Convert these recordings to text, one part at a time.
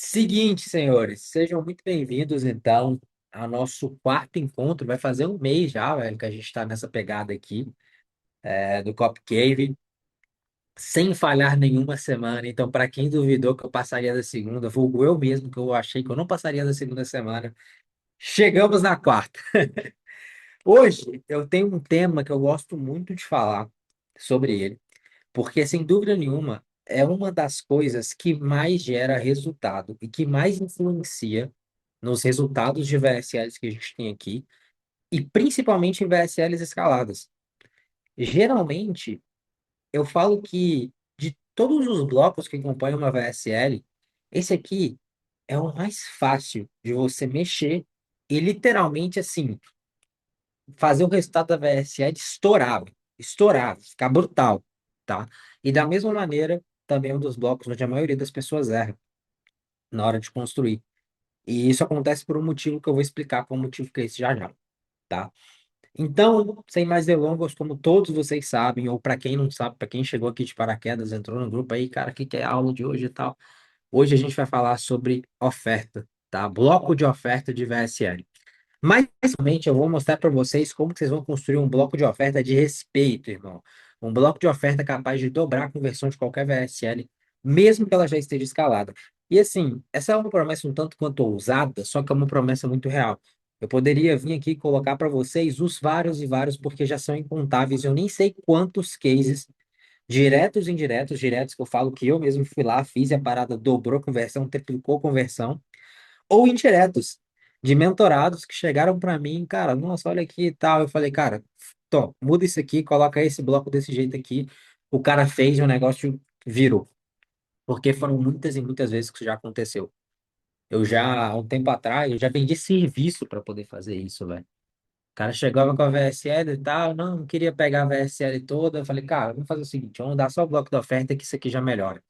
Seguinte, senhores, sejam muito bem-vindos, então, ao nosso quarto encontro. Vai fazer um mês já, velho, que a gente está nessa pegada aqui, do Cop Cave, sem falhar nenhuma semana. Então, para quem duvidou que eu passaria da segunda, vulgo eu mesmo, que eu achei que eu não passaria da segunda semana, chegamos na quarta. Hoje, eu tenho um tema que eu gosto muito de falar sobre ele, porque, sem dúvida nenhuma, é uma das coisas que mais gera resultado e que mais influencia nos resultados de VSLs que a gente tem aqui, e principalmente em VSLs escaladas. Geralmente, eu falo que de todos os blocos que compõem uma VSL, esse aqui é o mais fácil de você mexer e literalmente assim, fazer o resultado da VSL estourar, ficar brutal, tá? E da mesma maneira, também é um dos blocos onde a maioria das pessoas erra na hora de construir. E isso acontece por um motivo que eu vou explicar qual motivo que é esse já já, tá? Então, sem mais delongas, como todos vocês sabem, ou para quem não sabe, para quem chegou aqui de paraquedas, entrou no grupo aí, cara, o que que é a aula de hoje e tal? Hoje a gente vai falar sobre oferta, tá? Bloco de oferta de VSL. Mais precisamente, eu vou mostrar para vocês como que vocês vão construir um bloco de oferta de respeito, irmão. Um bloco de oferta capaz de dobrar a conversão de qualquer VSL, mesmo que ela já esteja escalada. E assim, essa é uma promessa um tanto quanto ousada, só que é uma promessa muito real. Eu poderia vir aqui e colocar para vocês os vários e vários, porque já são incontáveis. Eu nem sei quantos cases, diretos e indiretos, diretos que eu falo que eu mesmo fui lá, fiz e a parada dobrou a conversão, triplicou a conversão ou indiretos, de mentorados que chegaram para mim, cara, nossa, olha aqui e tal. Eu falei, cara, Tom, muda isso aqui, coloca esse bloco desse jeito aqui. O cara fez e o negócio virou. Porque foram muitas e muitas vezes que isso já aconteceu. Eu já, há um tempo atrás, eu já vendi serviço para poder fazer isso, velho. O cara chegava com a VSL e tal, não queria pegar a VSL toda. Eu falei, cara, vamos fazer o seguinte, vamos dar só o bloco da oferta que isso aqui já melhora.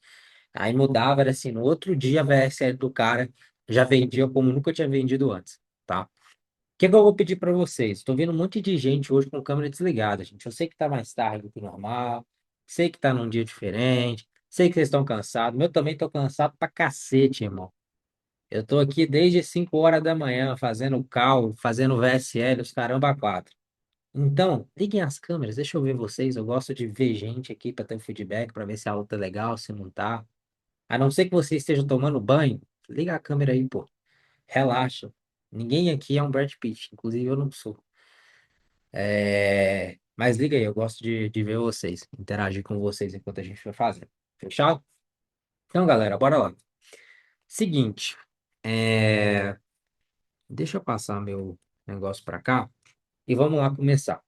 Aí mudava, era assim, no outro dia a VSL do cara já vendia como nunca tinha vendido antes, tá? O que que eu vou pedir para vocês? Estou vendo um monte de gente hoje com câmera desligada, gente. Eu sei que tá mais tarde do que o normal, sei que tá num dia diferente, sei que vocês estão cansados, mas eu também tô cansado pra cacete, irmão. Eu tô aqui desde 5 horas da manhã fazendo call, fazendo VSL, os caramba quatro. Então, liguem as câmeras, deixa eu ver vocês. Eu gosto de ver gente aqui para ter um feedback, para ver se a aula tá legal, se não tá. A não ser que você esteja tomando banho, liga a câmera aí, pô. Relaxa. Ninguém aqui é um Brad Pitt, inclusive eu não sou. Mas liga aí, eu gosto de ver vocês, interagir com vocês enquanto a gente vai fazendo. Fechado? Então, galera, bora lá. Seguinte, é, deixa eu passar meu negócio para cá e vamos lá começar. O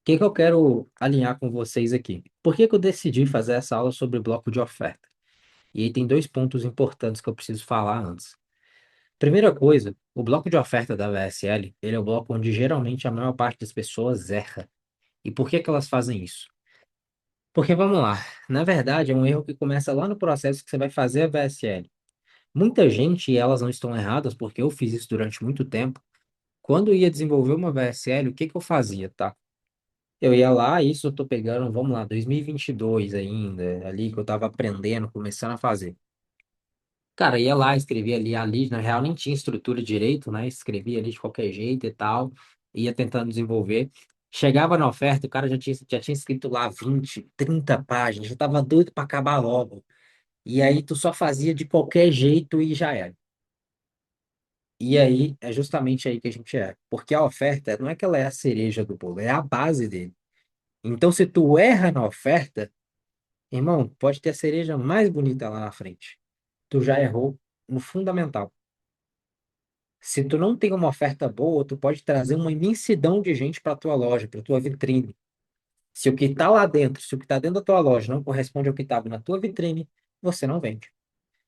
que que eu quero alinhar com vocês aqui? Por que que eu decidi fazer essa aula sobre bloco de oferta? E aí tem dois pontos importantes que eu preciso falar antes. Primeira coisa, o bloco de oferta da VSL, ele é o bloco onde geralmente a maior parte das pessoas erra. E por que que elas fazem isso? Porque vamos lá, na verdade é um erro que começa lá no processo que você vai fazer a VSL. Muita gente, e elas não estão erradas, porque eu fiz isso durante muito tempo, quando eu ia desenvolver uma VSL, o que que eu fazia, tá? Eu ia lá, isso eu tô pegando, vamos lá, 2022 ainda, ali que eu tava aprendendo, começando a fazer. Cara, ia lá, escrevia ali, na real nem tinha estrutura direito, né? Escrevia ali de qualquer jeito e tal, ia tentando desenvolver. Chegava na oferta, o cara já tinha escrito lá 20, 30 páginas, já tava doido para acabar logo. E aí tu só fazia de qualquer jeito e já era. E aí é justamente aí que a gente é. Porque a oferta não é que ela é a cereja do bolo, é a base dele. Então, se tu erra na oferta, irmão, pode ter a cereja mais bonita lá na frente. Tu já errou no fundamental. Se tu não tem uma oferta boa, tu pode trazer uma imensidão de gente para tua loja, para tua vitrine. Se o que está lá dentro, se o que está dentro da tua loja não corresponde ao que estava na tua vitrine, você não vende.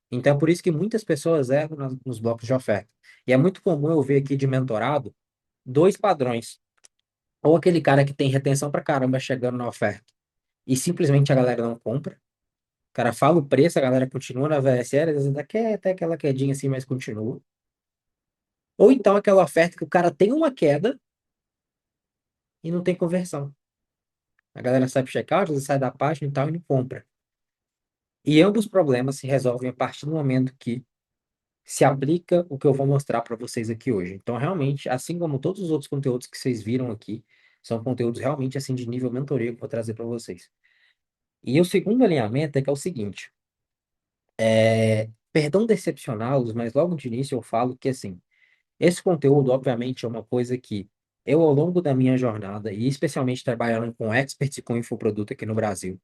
Então é por isso que muitas pessoas erram nos blocos de oferta. E é muito comum eu ver aqui de mentorado dois padrões. Ou aquele cara que tem retenção pra caramba chegando na oferta e simplesmente a galera não compra. O cara fala o preço, a galera continua na VSL, às vezes até quer até aquela quedinha assim, mas continua. Ou então aquela oferta que o cara tem uma queda e não tem conversão. A galera sai pro checkout, às vezes sai da página e tal e não compra. E ambos os problemas se resolvem a partir do momento que se aplica o que eu vou mostrar para vocês aqui hoje. Então, realmente, assim como todos os outros conteúdos que vocês viram aqui, são conteúdos realmente assim de nível mentoria que eu vou trazer para vocês. E o segundo alinhamento é que é o seguinte, perdão decepcioná-los, mas logo de início eu falo que assim, esse conteúdo, obviamente, é uma coisa que eu, ao longo da minha jornada, e especialmente trabalhando com experts e com infoproduto aqui no Brasil,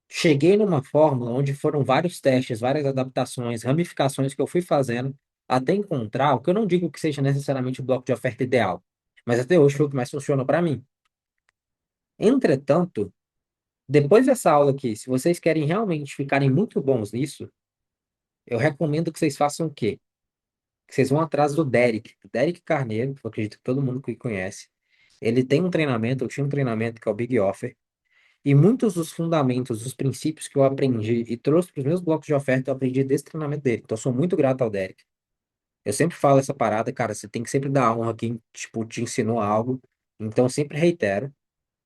cheguei numa fórmula onde foram vários testes, várias adaptações, ramificações que eu fui fazendo até encontrar o que eu não digo que seja necessariamente o bloco de oferta ideal, mas até hoje foi o que mais funciona para mim. Entretanto, depois dessa aula aqui, se vocês querem realmente ficarem muito bons nisso, eu recomendo que vocês façam o quê? Que vocês vão atrás do Derek, Derek Carneiro, que eu acredito que todo mundo que conhece. Ele tem um treinamento, eu tinha um treinamento que é o Big Offer, e muitos dos fundamentos, dos princípios que eu aprendi e trouxe para os meus blocos de oferta, eu aprendi desse treinamento dele. Então, eu sou muito grato ao Derek. Eu sempre falo essa parada, cara, você tem que sempre dar honra a quem, tipo, te ensinou algo. Então, eu sempre reitero.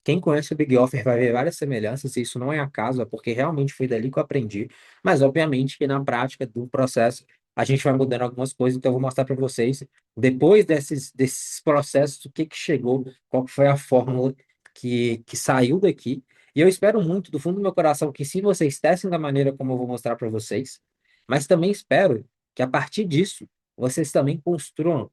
Quem conhece o Big Offer vai ver várias semelhanças, e isso não é acaso, é porque realmente foi dali que eu aprendi. Mas, obviamente, que na prática do processo, a gente vai mudando algumas coisas, então eu vou mostrar para vocês, depois desses processos, o que que chegou, qual que foi a fórmula que saiu daqui. E eu espero muito, do fundo do meu coração, que se vocês testem da maneira como eu vou mostrar para vocês, mas também espero que a partir disso, vocês também construam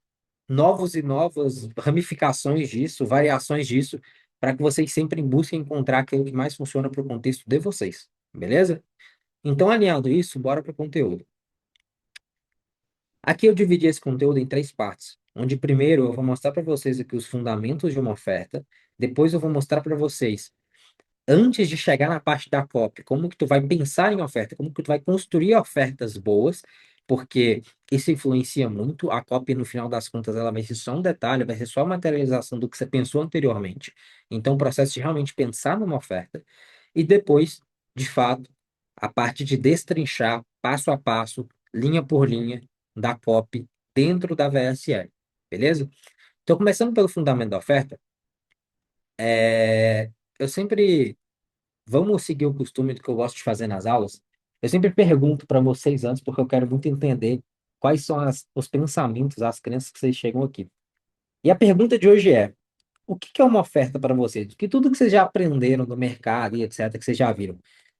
novos e novas ramificações disso, variações disso, para que vocês sempre busquem encontrar aquilo que mais funciona para o contexto de vocês, beleza? Então, alinhado isso, bora para o conteúdo. Aqui eu dividi esse conteúdo em três partes, onde primeiro eu vou mostrar para vocês aqui os fundamentos de uma oferta, depois eu vou mostrar para vocês antes de chegar na parte da copy, como que tu vai pensar em oferta, como que tu vai construir ofertas boas, porque isso influencia muito. A copy, no final das contas, ela vai ser só um detalhe, vai ser só a materialização do que você pensou anteriormente. Então, o processo de realmente pensar numa oferta e depois, de fato, a parte de destrinchar passo a passo, linha por linha, da copy dentro da VSL, beleza? Então, começando pelo fundamento da oferta, eu sempre vamos seguir o costume do que eu gosto de fazer nas aulas. Eu sempre pergunto para vocês antes, porque eu quero muito entender quais são os pensamentos, as crenças que vocês chegam aqui. E a pergunta de hoje é: o que que é uma oferta para vocês? Que tudo que vocês já aprenderam do mercado e etc., que vocês já viram,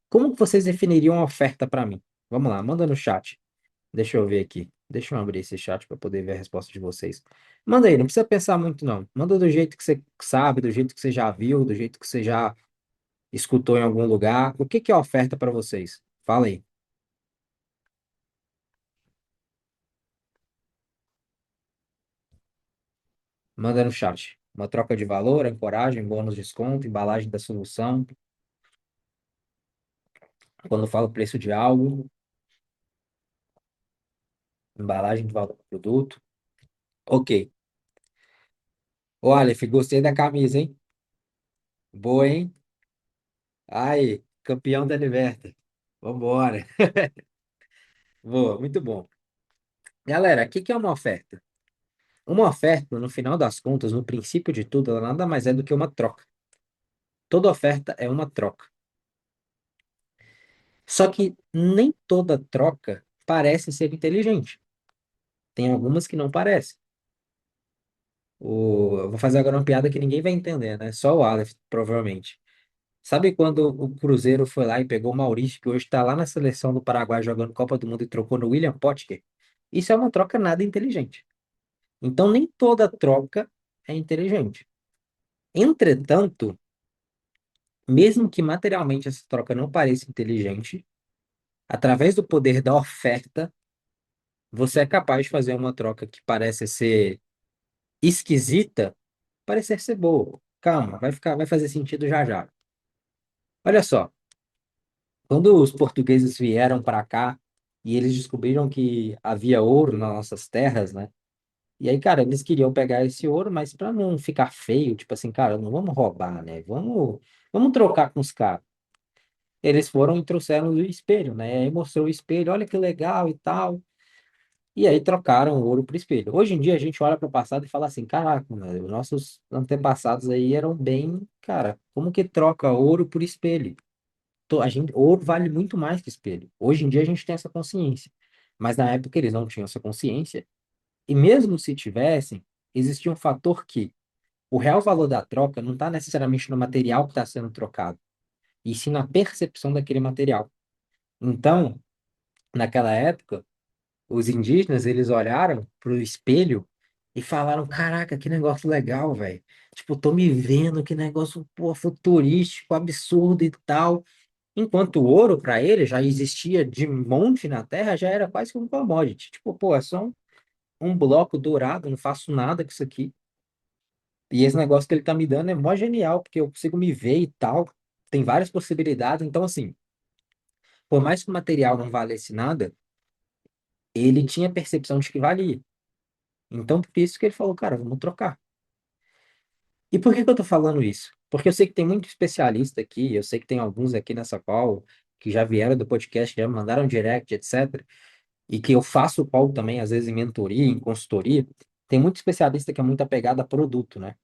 como que vocês definiriam uma oferta para mim? Vamos lá, manda no chat. Deixa eu ver aqui. Deixa eu abrir esse chat para poder ver a resposta de vocês. Manda aí, não precisa pensar muito, não. Manda do jeito que você sabe, do jeito que você já viu, do jeito que você já escutou em algum lugar? O que que é oferta para vocês? Fala aí. Manda no chat. Uma troca de valor, ancoragem, bônus, desconto, embalagem da solução. Quando falo preço de algo, embalagem de valor do produto. Ok. Ô, Aleph, gostei da camisa, hein? Boa, hein? Aí, campeão da Liberta. Vambora. Boa, muito bom. Galera, o que que é uma oferta? Uma oferta, no final das contas, no princípio de tudo, ela nada mais é do que uma troca. Toda oferta é uma troca. Só que nem toda troca parece ser inteligente. Tem algumas que não parecem. Eu vou fazer agora uma piada que ninguém vai entender, né? Só o Aleph, provavelmente. Sabe quando o Cruzeiro foi lá e pegou o Maurício, que hoje está lá na seleção do Paraguai jogando Copa do Mundo e trocou no William Potker? Isso é uma troca nada inteligente. Então, nem toda troca é inteligente. Entretanto, mesmo que materialmente essa troca não pareça inteligente, através do poder da oferta, você é capaz de fazer uma troca que parece ser esquisita, parecer ser boa. Calma, vai fazer sentido já já. Olha só, quando os portugueses vieram para cá e eles descobriram que havia ouro nas nossas terras, né? E aí, cara, eles queriam pegar esse ouro, mas para não ficar feio, tipo assim, cara, não vamos roubar, né? Vamos trocar com os caras. Eles foram e trouxeram o espelho, né? E aí mostrou o espelho, olha que legal e tal. E aí trocaram o ouro por espelho. Hoje em dia a gente olha para o passado e fala assim, caraca, mano, os nossos antepassados aí eram bem, cara, como que troca ouro por espelho? ouro vale muito mais que espelho. Hoje em dia a gente tem essa consciência. Mas na época eles não tinham essa consciência. E mesmo se tivessem, existia um fator que o real valor da troca não está necessariamente no material que está sendo trocado, e sim na percepção daquele material. Então, naquela época, os indígenas, eles olharam para o espelho e falaram: Caraca, que negócio legal, velho. Tipo, tô me vendo, que negócio, pô, futurístico, absurdo e tal. Enquanto o ouro, para ele, já existia de monte na Terra, já era quase que um commodity. Tipo, pô, é só um bloco dourado, não faço nada com isso aqui. E esse negócio que ele tá me dando é mó genial, porque eu consigo me ver e tal. Tem várias possibilidades. Então, assim, por mais que o material não valesse nada, ele tinha percepção de que valia. Então, por isso que ele falou, cara, vamos trocar. E por que que eu tô falando isso? Porque eu sei que tem muito especialista aqui, eu sei que tem alguns aqui nessa call que já vieram do podcast, já me mandaram direct, etc. E que eu faço call também, às vezes, em mentoria, em consultoria. Tem muito especialista que é muito apegado a produto, né?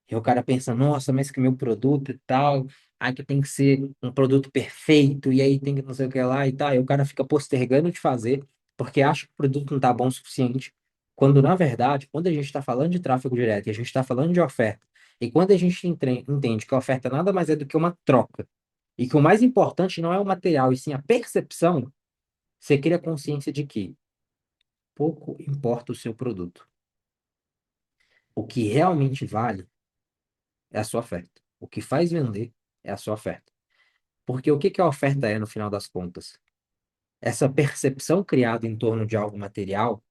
E o cara pensa, nossa, mas que meu produto e tal, aí que tem que ser um produto perfeito, e aí tem que não sei o que lá e tal. E o cara fica postergando de fazer, porque acha que o produto não tá bom o suficiente. Quando, na verdade, quando a gente está falando de tráfego direto, e a gente está falando de oferta, e quando a gente entende que a oferta nada mais é do que uma troca, e que o mais importante não é o material, e sim a percepção, você cria consciência de que pouco importa o seu produto. O que realmente vale é a sua oferta. O que faz vender é a sua oferta. Porque o que que a oferta é no final das contas? Essa percepção criada em torno de algo material,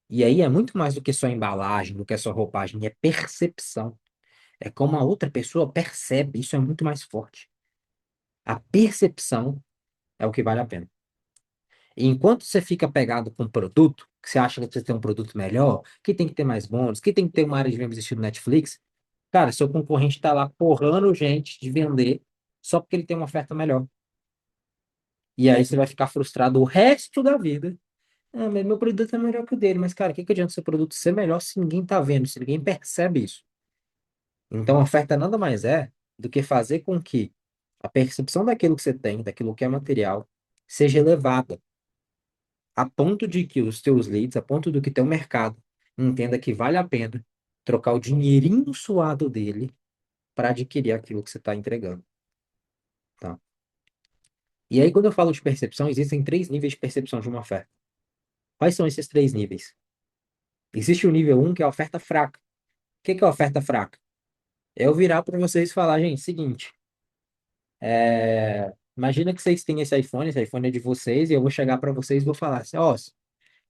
e aí é muito mais do que só embalagem, do que só roupagem, é percepção. É como a outra pessoa percebe, isso é muito mais forte. A percepção é o que vale a pena. E enquanto você fica pegado com o produto, que você acha que você tem um produto melhor, que tem que ter mais bônus, que tem que ter uma área de vendas estilo Netflix, cara, seu concorrente está lá porrando gente de vender só porque ele tem uma oferta melhor. E aí você vai ficar frustrado o resto da vida. Ah, mas meu produto é melhor que o dele. Mas, cara, o que que adianta seu produto ser melhor se ninguém tá vendo, se ninguém percebe isso? Então, a oferta nada mais é do que fazer com que a percepção daquilo que você tem, daquilo que é material, seja elevada, a ponto de que os teus leads, a ponto do que teu mercado entenda que vale a pena trocar o dinheirinho suado dele para adquirir aquilo que você está entregando, tá? E aí, quando eu falo de percepção, existem três níveis de percepção de uma oferta. Quais são esses três níveis? Existe o nível um que é a oferta fraca. O que que é a oferta fraca? É eu virar para vocês e falar, gente, seguinte, imagina que vocês têm esse iPhone é de vocês, e eu vou chegar para vocês e vou falar assim, ó,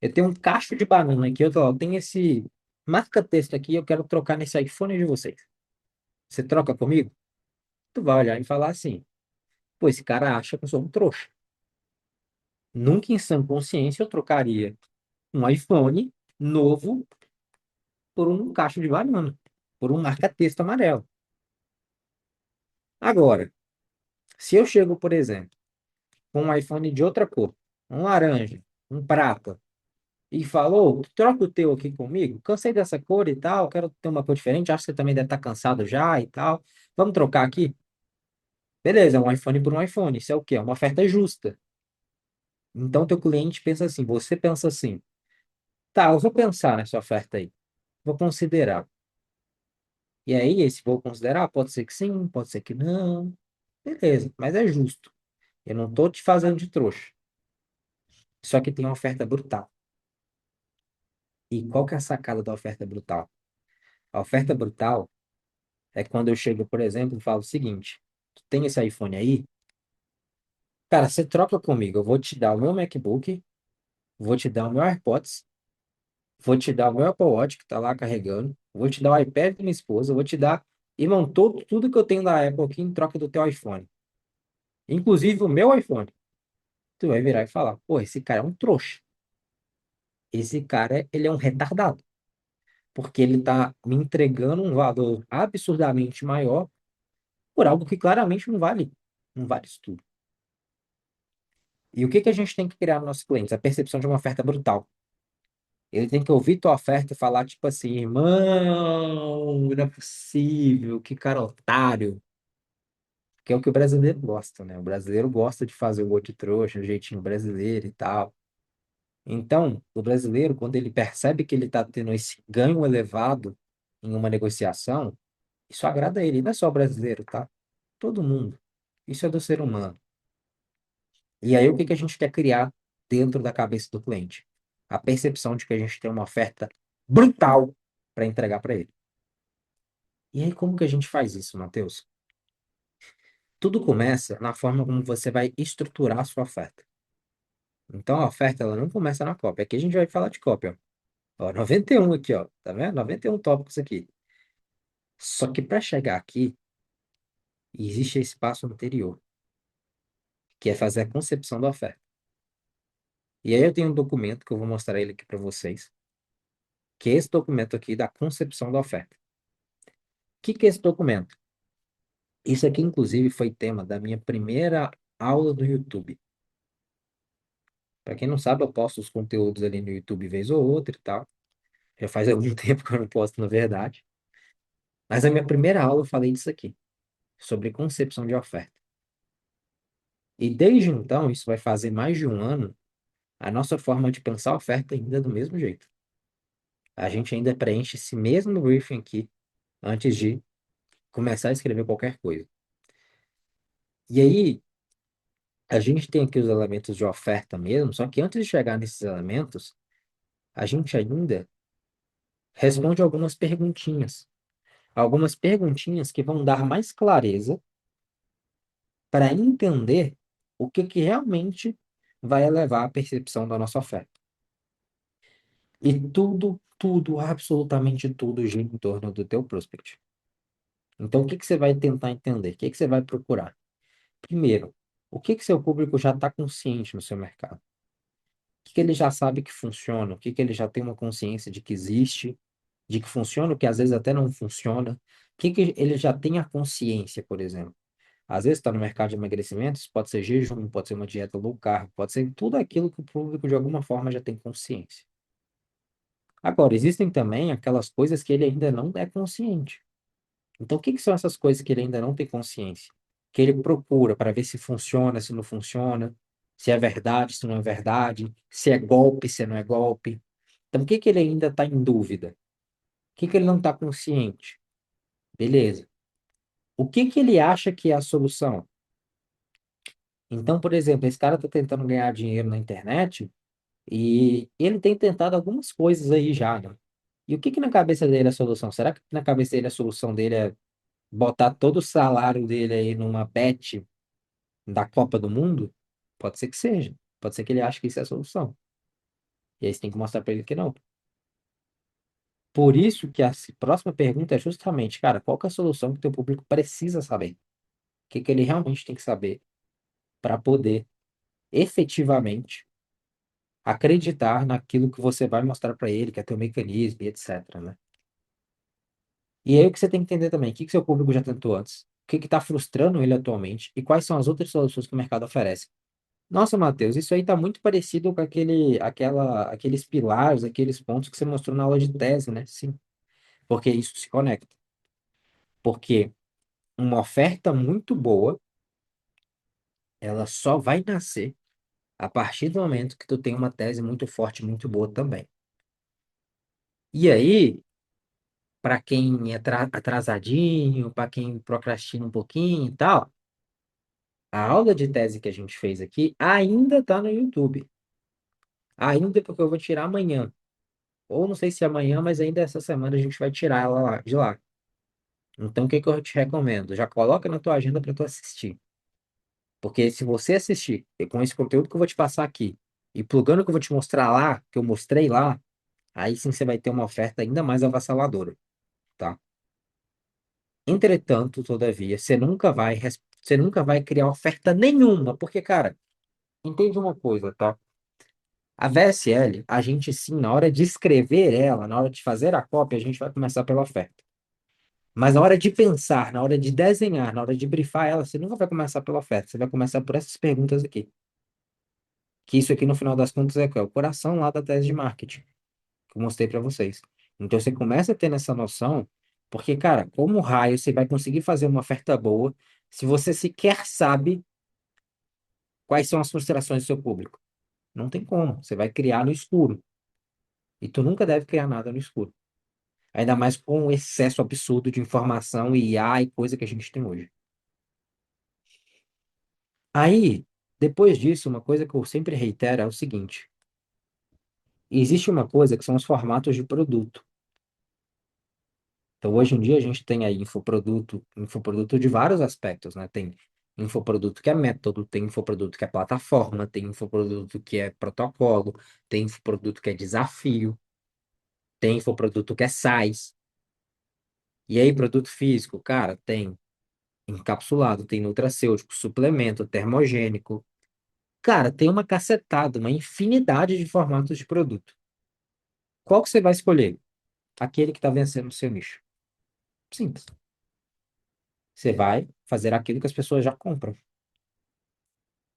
eu tenho um cacho de banana aqui, eu tenho esse marca-texto aqui, eu quero trocar nesse iPhone de vocês. Você troca comigo? Tu vai olhar e falar assim, pô, esse cara acha que eu sou um trouxa. Nunca em sã consciência eu trocaria um iPhone novo por um cacho de banana, por um marca-texto amarelo. Agora, se eu chego, por exemplo, com um iPhone de outra cor, um laranja, um prata, e falo, "Ô, troca o teu aqui comigo, cansei dessa cor e tal, quero ter uma cor diferente, acho que você também deve estar cansado já e tal, vamos trocar aqui? Beleza, é um iPhone por um iPhone, isso é o quê? É uma oferta justa. Então, teu cliente pensa assim, você pensa assim, tá, eu vou pensar nessa oferta aí, vou considerar. E aí, esse vou considerar, pode ser que sim, pode ser que não, beleza, mas é justo. Eu não tô te fazendo de trouxa. Só que tem uma oferta brutal. E qual que é a sacada da oferta brutal? A oferta brutal é quando eu chego, por exemplo, e falo o seguinte: tu tem esse iPhone aí? Cara, você troca comigo. Eu vou te dar o meu MacBook, vou te dar o meu AirPods, vou te dar o meu Apple Watch que tá lá carregando, vou te dar o iPad da minha esposa, vou te dar, irmão, tudo que eu tenho da Apple aqui em troca do teu iPhone. Inclusive o meu iPhone. Tu vai virar e falar: pô, esse cara é um trouxa. Esse cara, ele é um retardado. Porque ele tá me entregando um valor absurdamente maior por algo que claramente não vale. Não vale isso tudo. E o que que a gente tem que criar nos nossos clientes? A percepção de uma oferta brutal. Ele tem que ouvir tua oferta e falar, tipo assim, irmão, não é possível, que cara otário, que é o que o brasileiro gosta, né? O brasileiro gosta de fazer o outro de trouxa, o jeitinho brasileiro e tal. Então, o brasileiro, quando ele percebe que ele está tendo esse ganho elevado em uma negociação, isso agrada a ele. Não é só o brasileiro, tá? Todo mundo. Isso é do ser humano. E aí, o que que a gente quer criar dentro da cabeça do cliente? A percepção de que a gente tem uma oferta brutal para entregar para ele. E aí, como que a gente faz isso, Matheus? Tudo começa na forma como você vai estruturar a sua oferta. Então, a oferta, ela não começa na cópia. Aqui a gente vai falar de cópia, ó. Ó, 91 aqui, ó. Tá vendo? 91 tópicos aqui. Só que para chegar aqui, existe esse passo anterior, que é fazer a concepção da oferta. E aí eu tenho um documento que eu vou mostrar ele aqui para vocês, que é esse documento aqui da concepção da oferta. O que que é esse documento? Isso aqui, inclusive, foi tema da minha primeira aula do YouTube. Para quem não sabe, eu posto os conteúdos ali no YouTube vez ou outra e tal. Já faz algum tempo que eu não posto, na verdade. Mas a minha primeira aula eu falei disso aqui, sobre concepção de oferta. E desde então, isso vai fazer mais de um ano, a nossa forma de pensar a oferta ainda é do mesmo jeito. A gente ainda preenche esse mesmo briefing aqui antes de começar a escrever qualquer coisa. E aí, a gente tem aqui os elementos de oferta mesmo, só que antes de chegar nesses elementos, a gente ainda responde algumas perguntinhas que vão dar mais clareza para entender o que que realmente vai elevar a percepção da nossa oferta. E tudo, absolutamente tudo gira em torno do teu prospect. Então, o que que você vai tentar entender? O que que você vai procurar? Primeiro, o que que seu público já está consciente no seu mercado? O que que ele já sabe que funciona? O que que ele já tem uma consciência de que existe, de que funciona, o que às vezes até não funciona? O que que ele já tem a consciência, por exemplo? Às vezes está no mercado de emagrecimento, isso pode ser jejum, pode ser uma dieta low carb, pode ser tudo aquilo que o público de alguma forma já tem consciência. Agora, existem também aquelas coisas que ele ainda não é consciente. Então, o que que são essas coisas que ele ainda não tem consciência? Que ele procura para ver se funciona, se não funciona, se é verdade, se não é verdade, se é golpe, se não é golpe. Então, o que que ele ainda está em dúvida? O que que ele não está consciente? Beleza. O que que ele acha que é a solução? Então, por exemplo, esse cara está tentando ganhar dinheiro na internet e ele tem tentado algumas coisas aí já, né? E o que que na cabeça dele é a solução? Será que na cabeça dele a solução dele é botar todo o salário dele aí numa bet da Copa do Mundo? Pode ser que seja. Pode ser que ele ache que isso é a solução. E aí você tem que mostrar para ele que não. Por isso que a próxima pergunta é justamente, cara, qual que é a solução que o teu público precisa saber? O que que ele realmente tem que saber para poder efetivamente acreditar naquilo que você vai mostrar para ele, que é teu mecanismo e etc, né? E aí o que você tem que entender também, o que que seu público já tentou antes? O que que está frustrando ele atualmente? E quais são as outras soluções que o mercado oferece? Nossa, Matheus, isso aí está muito parecido com aqueles pilares, aqueles pontos que você mostrou na aula de tese, né? Sim, porque isso se conecta. Porque uma oferta muito boa, ela só vai nascer a partir do momento que tu tem uma tese muito forte, muito boa também. E aí, para quem é atrasadinho, para quem procrastina um pouquinho e tal, a aula de tese que a gente fez aqui ainda está no YouTube. Ainda porque eu vou tirar amanhã. Ou não sei se amanhã, mas ainda essa semana a gente vai tirar ela de lá. Então, o que que eu te recomendo? Já coloca na tua agenda para tu assistir. Porque se você assistir e com esse conteúdo que eu vou te passar aqui e plugando o que eu vou te mostrar lá, que eu mostrei lá, aí sim você vai ter uma oferta ainda mais avassaladora, tá? Entretanto, todavia, você nunca vai criar oferta nenhuma, porque, cara, entende uma coisa, tá? A VSL, a gente sim, na hora de escrever ela, na hora de fazer a cópia, a gente vai começar pela oferta. Mas na hora de pensar, na hora de desenhar, na hora de brifar ela, você nunca vai começar pela oferta, você vai começar por essas perguntas aqui. Que isso aqui, no final das contas, é o coração lá da tese de marketing, que eu mostrei para vocês. Então você começa a ter essa noção, porque, cara, como raio você vai conseguir fazer uma oferta boa se você sequer sabe quais são as frustrações do seu público? Não tem como. Você vai criar no escuro. E tu nunca deve criar nada no escuro. Ainda mais com o excesso absurdo de informação e IA e coisa que a gente tem hoje. Aí, depois disso, uma coisa que eu sempre reitero é o seguinte: existe uma coisa que são os formatos de produto. Então, hoje em dia, a gente tem aí infoproduto de vários aspectos, né? Tem infoproduto que é método, tem infoproduto que é plataforma, tem infoproduto que é protocolo, tem infoproduto que é desafio, tem infoproduto que é size. E aí, produto físico, cara, tem encapsulado, tem nutracêutico, suplemento, termogênico. Cara, tem uma cacetada, uma infinidade de formatos de produto. Qual que você vai escolher? Aquele que está vencendo o seu nicho. Simples. Você vai fazer aquilo que as pessoas já compram.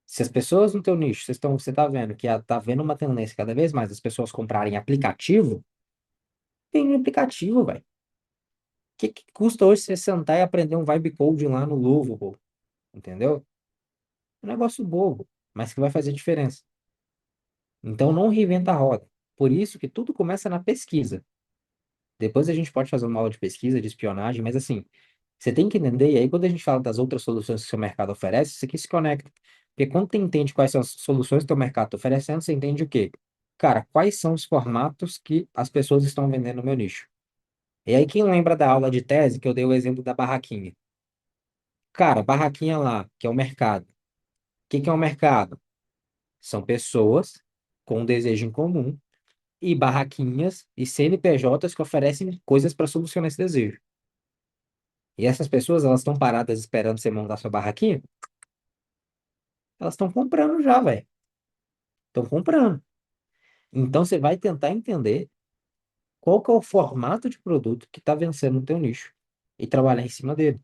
Se as pessoas no teu nicho, você está vendo que está vendo uma tendência cada vez mais as pessoas comprarem aplicativo, tem um aplicativo, velho. O que custa hoje você sentar e aprender um vibe coding lá no Louvre, entendeu? Um negócio bobo, mas que vai fazer diferença. Então não reinventa a roda. Por isso que tudo começa na pesquisa. Depois a gente pode fazer uma aula de pesquisa, de espionagem, mas assim, você tem que entender, e aí quando a gente fala das outras soluções que o seu mercado oferece, isso aqui se conecta. Porque quando você entende quais são as soluções que o teu mercado está oferecendo, você entende o quê? Cara, quais são os formatos que as pessoas estão vendendo no meu nicho? E aí, quem lembra da aula de tese, que eu dei o exemplo da barraquinha? Cara, barraquinha lá, que é o mercado. O que é o mercado? São pessoas com um desejo em comum e barraquinhas e CNPJs que oferecem coisas para solucionar esse desejo. E essas pessoas, elas estão paradas esperando você montar sua barraquinha? Elas estão comprando já, velho. Estão comprando. Então você vai tentar entender qual que é o formato de produto que está vencendo no teu nicho e trabalhar em cima dele.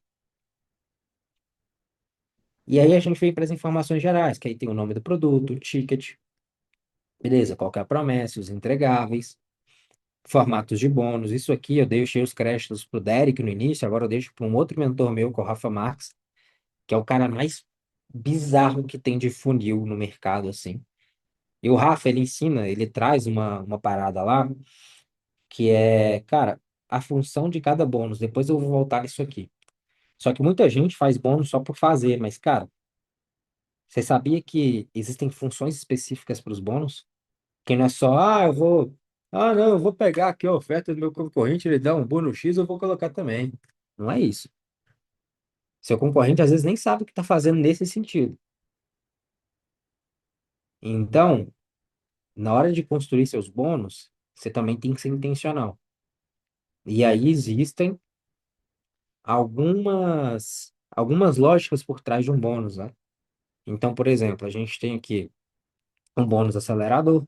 E aí a gente vem para as informações gerais, que aí tem o nome do produto, o ticket, beleza, qual que é a promessa, os entregáveis, formatos de bônus. Isso aqui eu deixei os créditos pro Derek no início, agora eu deixo para um outro mentor meu, que é o Rafa Marques, que é o cara mais bizarro que tem de funil no mercado, assim. E o Rafa, ele ensina, ele traz uma parada lá, que é, cara, a função de cada bônus. Depois eu vou voltar nisso aqui. Só que muita gente faz bônus só por fazer, mas, cara, você sabia que existem funções específicas para os bônus? Que não é só, não, eu vou pegar aqui a oferta do meu concorrente, ele dá um bônus X, eu vou colocar também. Não é isso. Seu concorrente às vezes nem sabe o que está fazendo nesse sentido. Então, na hora de construir seus bônus, você também tem que ser intencional. E aí existem algumas lógicas por trás de um bônus, né? Então, por exemplo, a gente tem aqui um bônus acelerador,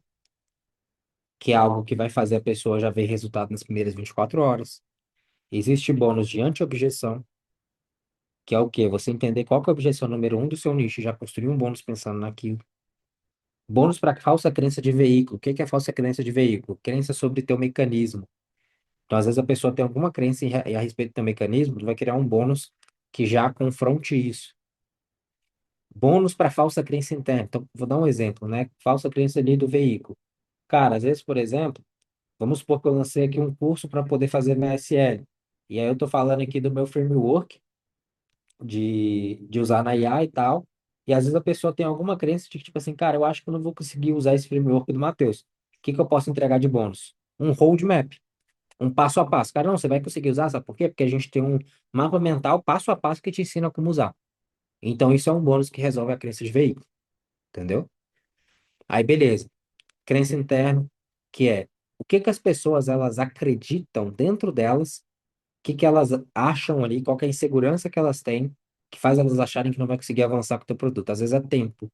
que é algo que vai fazer a pessoa já ver resultado nas primeiras 24 horas. Existe bônus de anti-objeção, que é o quê? Você entender qual que é a objeção número um do seu nicho e já construir um bônus pensando naquilo. Bônus para falsa crença de veículo. O que que é falsa crença de veículo? Crença sobre teu mecanismo. Então, às vezes, a pessoa tem alguma crença a respeito do teu mecanismo, tu vai criar um bônus que já confronte isso. Bônus para falsa crença interna. Então, vou dar um exemplo, né? Falsa crença ali do veículo. Cara, às vezes, por exemplo, vamos supor que eu lancei aqui um curso para poder fazer minha SL. E aí eu estou falando aqui do meu framework de usar na IA e tal. E às vezes a pessoa tem alguma crença de que, tipo assim, cara, eu acho que eu não vou conseguir usar esse framework do Matheus. O que que eu posso entregar de bônus? Um roadmap, um passo a passo. Cara, não, você vai conseguir usar, sabe por quê? Porque a gente tem um mapa mental passo a passo que te ensina como usar. Então isso é um bônus que resolve a crença de veículo, entendeu? Aí beleza. Crença interna, que é o que que as pessoas elas acreditam dentro delas, o que que elas acham ali, qual que é a insegurança que elas têm, que faz elas acharem que não vai conseguir avançar com o teu produto. Às vezes é tempo,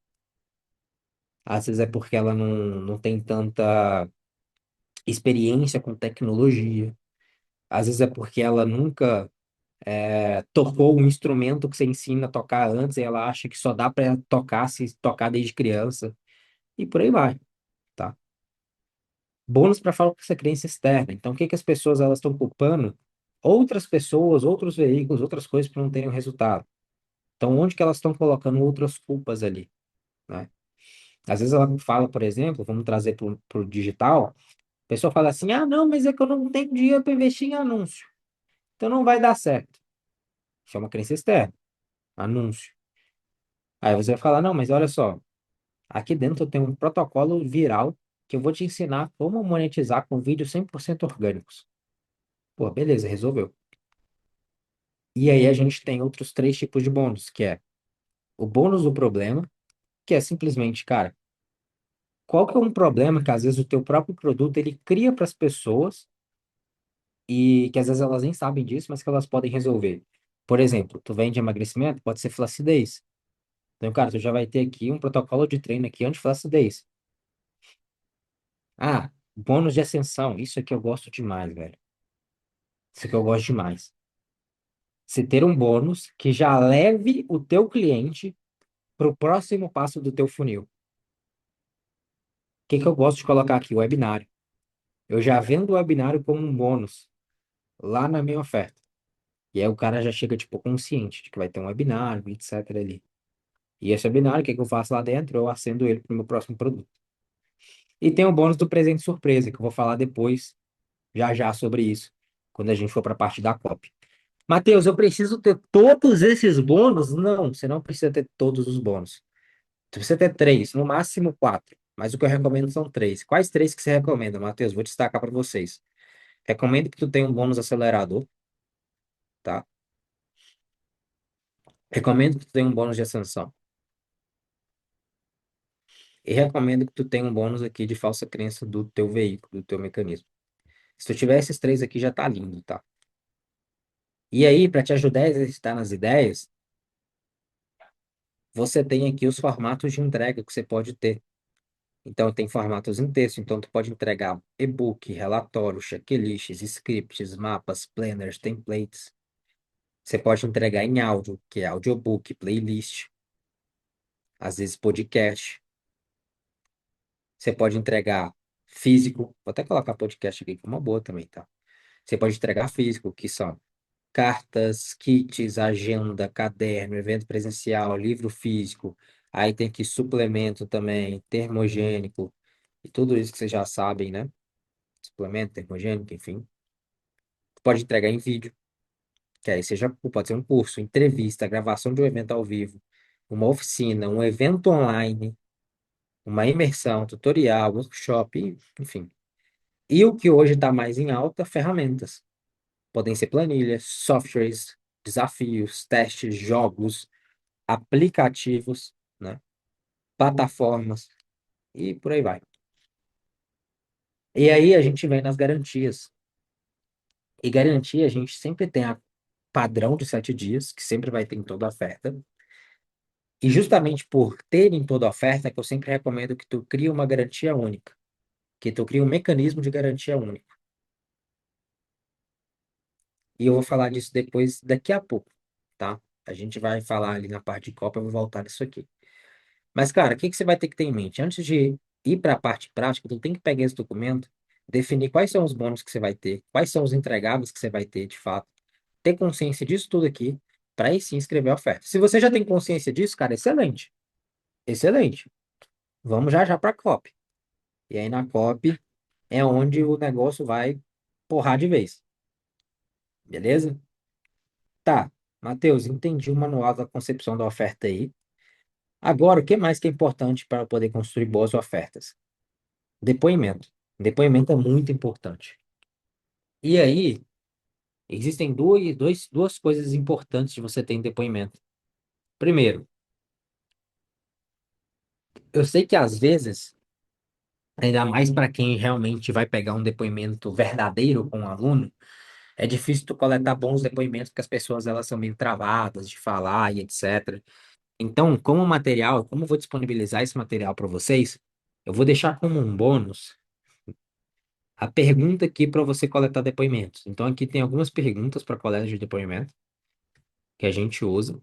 às vezes é porque ela não tem tanta experiência com tecnologia, às vezes é porque ela nunca tocou um instrumento que você ensina a tocar antes e ela acha que só dá para tocar se tocar desde criança, e por aí vai, tá? Bônus para falar com essa crença externa. Então, o que que as pessoas elas estão culpando outras pessoas, outros veículos, outras coisas para não terem o resultado? Então, onde que elas estão colocando outras culpas ali, né? Às vezes ela fala, por exemplo, vamos trazer para o digital, a pessoa fala assim, ah, não, mas é que eu não tenho dinheiro para investir em anúncio, então não vai dar certo. Isso é uma crença externa, anúncio. Aí você vai falar, não, mas olha só, aqui dentro eu tenho um protocolo viral que eu vou te ensinar como monetizar com vídeos 100% orgânicos. Pô, beleza, resolveu. E aí a gente tem outros três tipos de bônus, que é o bônus do problema, que é simplesmente, cara, qual que é um problema que às vezes o teu próprio produto ele cria para as pessoas e que às vezes elas nem sabem disso, mas que elas podem resolver. Por exemplo, tu vende emagrecimento, pode ser flacidez. Então, cara, tu já vai ter aqui um protocolo de treino aqui anti-flacidez. Ah, bônus de ascensão. Isso aqui eu gosto demais, velho. Isso aqui eu gosto demais. Você ter um bônus que já leve o teu cliente para o próximo passo do teu funil. O que que eu gosto de colocar aqui? O webinário. Eu já vendo o webinário como um bônus lá na minha oferta. E aí o cara já chega, tipo, consciente de que vai ter um webinário, etc. ali. E esse webinário, o que que eu faço lá dentro? Eu acendo ele para o meu próximo produto. E tem o bônus do presente surpresa, que eu vou falar depois, já já, sobre isso, quando a gente for para a parte da copy. Matheus, eu preciso ter todos esses bônus? Não, você não precisa ter todos os bônus. Você precisa ter três, no máximo quatro. Mas o que eu recomendo são três. Quais três que você recomenda, Matheus? Vou destacar para vocês. Recomendo que tu tenha um bônus acelerador, tá? Recomendo que tu tenha um bônus de ascensão. E recomendo que tu tenha um bônus aqui de falsa crença do teu veículo, do teu mecanismo. Se tu tiver esses três aqui, já tá lindo, tá? E aí, para te ajudar a exercitar nas ideias, você tem aqui os formatos de entrega que você pode ter. Então, tem formatos em texto. Então, tu pode entregar e-book, relatório, checklists, scripts, mapas, planners, templates. Você pode entregar em áudio, que é audiobook, playlist, às vezes podcast. Você pode entregar físico. Vou até colocar podcast aqui, que é uma boa também, tá? Você pode entregar físico, que são cartas, kits, agenda, caderno, evento presencial, livro físico. Aí tem aqui suplemento também, termogênico, e tudo isso que vocês já sabem, né? Suplemento, termogênico, enfim. Pode entregar em vídeo, que aí seja, pode ser um curso, entrevista, gravação de um evento ao vivo, uma oficina, um evento online, uma imersão, tutorial, workshop, enfim. E o que hoje está mais em alta, ferramentas. Podem ser planilhas, softwares, desafios, testes, jogos, aplicativos, né? Plataformas e por aí vai. E aí a gente vem nas garantias. E garantia a gente sempre tem a padrão de 7 dias, que sempre vai ter em toda oferta. E justamente por ter em toda oferta, que eu sempre recomendo que tu crie uma garantia única, que tu crie um mecanismo de garantia único. E eu vou falar disso depois, daqui a pouco, tá? A gente vai falar ali na parte de Copa, eu vou voltar nisso aqui. Mas, cara, o que que você vai ter que ter em mente? Antes de ir para a parte prática, tu tem que pegar esse documento, definir quais são os bônus que você vai ter, quais são os entregáveis que você vai ter, de fato, ter consciência disso tudo aqui, para aí sim escrever a oferta. Se você já tem consciência disso, cara, excelente. Excelente. Vamos já já para a copy. E aí na copy é onde o negócio vai porrar de vez. Beleza? Tá. Matheus, entendi o manual da concepção da oferta aí. Agora, o que mais que é importante para poder construir boas ofertas? Depoimento. Depoimento é muito importante. E aí, existem duas coisas importantes de você ter em depoimento. Primeiro, eu sei que às vezes, ainda mais para quem realmente vai pegar um depoimento verdadeiro com o aluno, é difícil tu coletar bons depoimentos porque as pessoas elas são meio travadas de falar e etc. Então, como material, como eu vou disponibilizar esse material para vocês, eu vou deixar como um bônus a pergunta aqui para você coletar depoimentos. Então, aqui tem algumas perguntas para coleta de depoimento que a gente usa.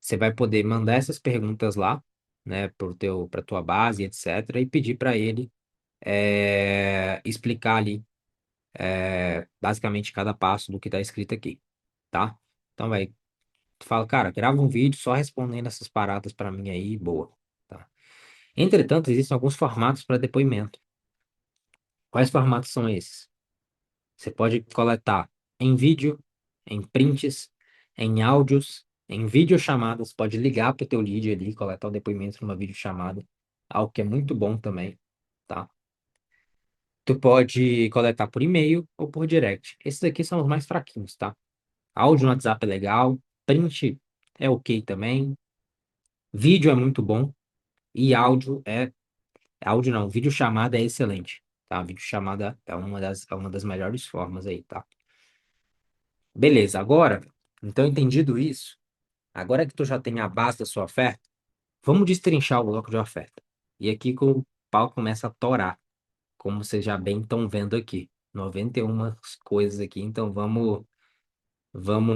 Você vai poder mandar essas perguntas lá, né, para tua base, etc., e pedir para ele explicar ali basicamente cada passo do que está escrito aqui, tá? Então, vai. Tu fala, cara, grava um vídeo só respondendo essas paradas pra mim aí, boa. Tá? Entretanto, existem alguns formatos para depoimento. Quais formatos são esses? Você pode coletar em vídeo, em prints, em áudios, em videochamadas. Pode ligar para o teu lead ali, coletar o depoimento numa videochamada. Algo que é muito bom também, tá? Tu pode coletar por e-mail ou por direct. Esses aqui são os mais fraquinhos, tá? Áudio no WhatsApp é legal, print é ok também, vídeo é muito bom e áudio não, videochamada é excelente, tá? Videochamada é uma das melhores formas aí, tá? Beleza, agora, então entendido isso, agora que tu já tem a base da sua oferta, vamos destrinchar o bloco de oferta. E aqui que o pau começa a torar, como vocês já bem estão vendo aqui. 91 coisas aqui, então vamos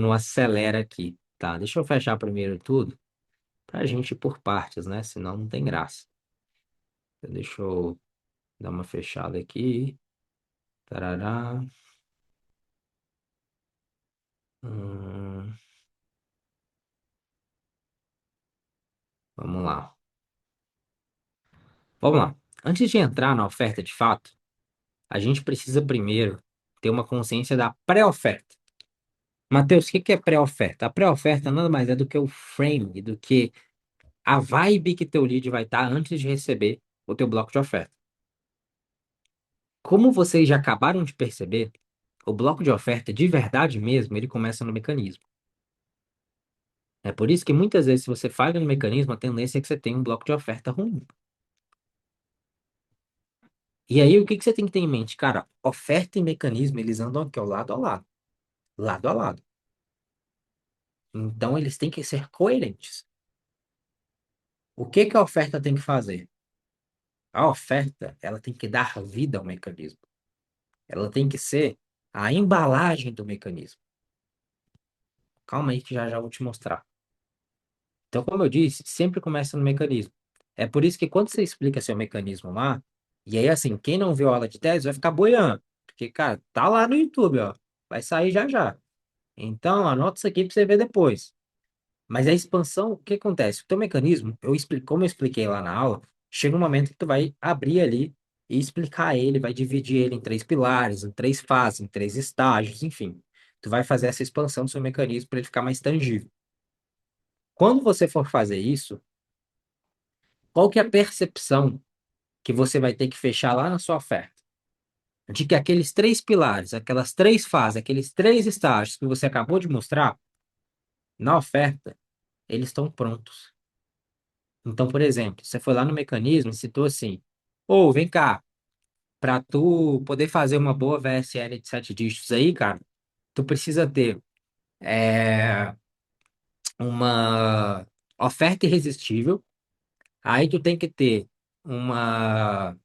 no acelera aqui, tá? Deixa eu fechar primeiro tudo, pra gente ir por partes, né? Senão não tem graça. Então, deixa eu dar uma fechada aqui. Tarará. Hum, vamos lá. Vamos lá. Antes de entrar na oferta de fato, a gente precisa primeiro ter uma consciência da pré-oferta. Matheus, o que que é pré-oferta? A pré-oferta nada mais é do que o frame, do que a vibe que teu lead vai estar antes de receber o teu bloco de oferta. Como vocês já acabaram de perceber, o bloco de oferta de verdade mesmo, ele começa no mecanismo. É por isso que muitas vezes, se você falha no mecanismo, a tendência é que você tenha um bloco de oferta ruim. E aí, o que que você tem que ter em mente? Cara, oferta e mecanismo, eles andam aqui ao lado a lado. Lado a lado. Então, eles têm que ser coerentes. O que que a oferta tem que fazer? A oferta, ela tem que dar vida ao mecanismo. Ela tem que ser a embalagem do mecanismo. Calma aí que já já vou te mostrar. Então, como eu disse, sempre começa no mecanismo. É por isso que quando você explica seu mecanismo lá, e aí assim, quem não viu a aula de tese vai ficar boiando. Porque, cara, tá lá no YouTube, ó. Vai sair já já. Então, anota isso aqui para você ver depois. Mas a expansão, o que acontece? O teu mecanismo, como eu expliquei lá na aula, chega um momento que tu vai abrir ali e explicar ele, vai dividir ele em três pilares, em três fases, em três estágios, enfim. Tu vai fazer essa expansão do seu mecanismo para ele ficar mais tangível. Quando você for fazer isso, qual que é a percepção que você vai ter que fechar lá na sua oferta? De que aqueles três pilares, aquelas três fases, aqueles três estágios que você acabou de mostrar, na oferta, eles estão prontos. Então, por exemplo, você foi lá no mecanismo e citou assim: ô, vem cá, para tu poder fazer uma boa VSL de 7 dígitos aí, cara, tu precisa ter é, uma oferta irresistível, aí tu tem que ter uma,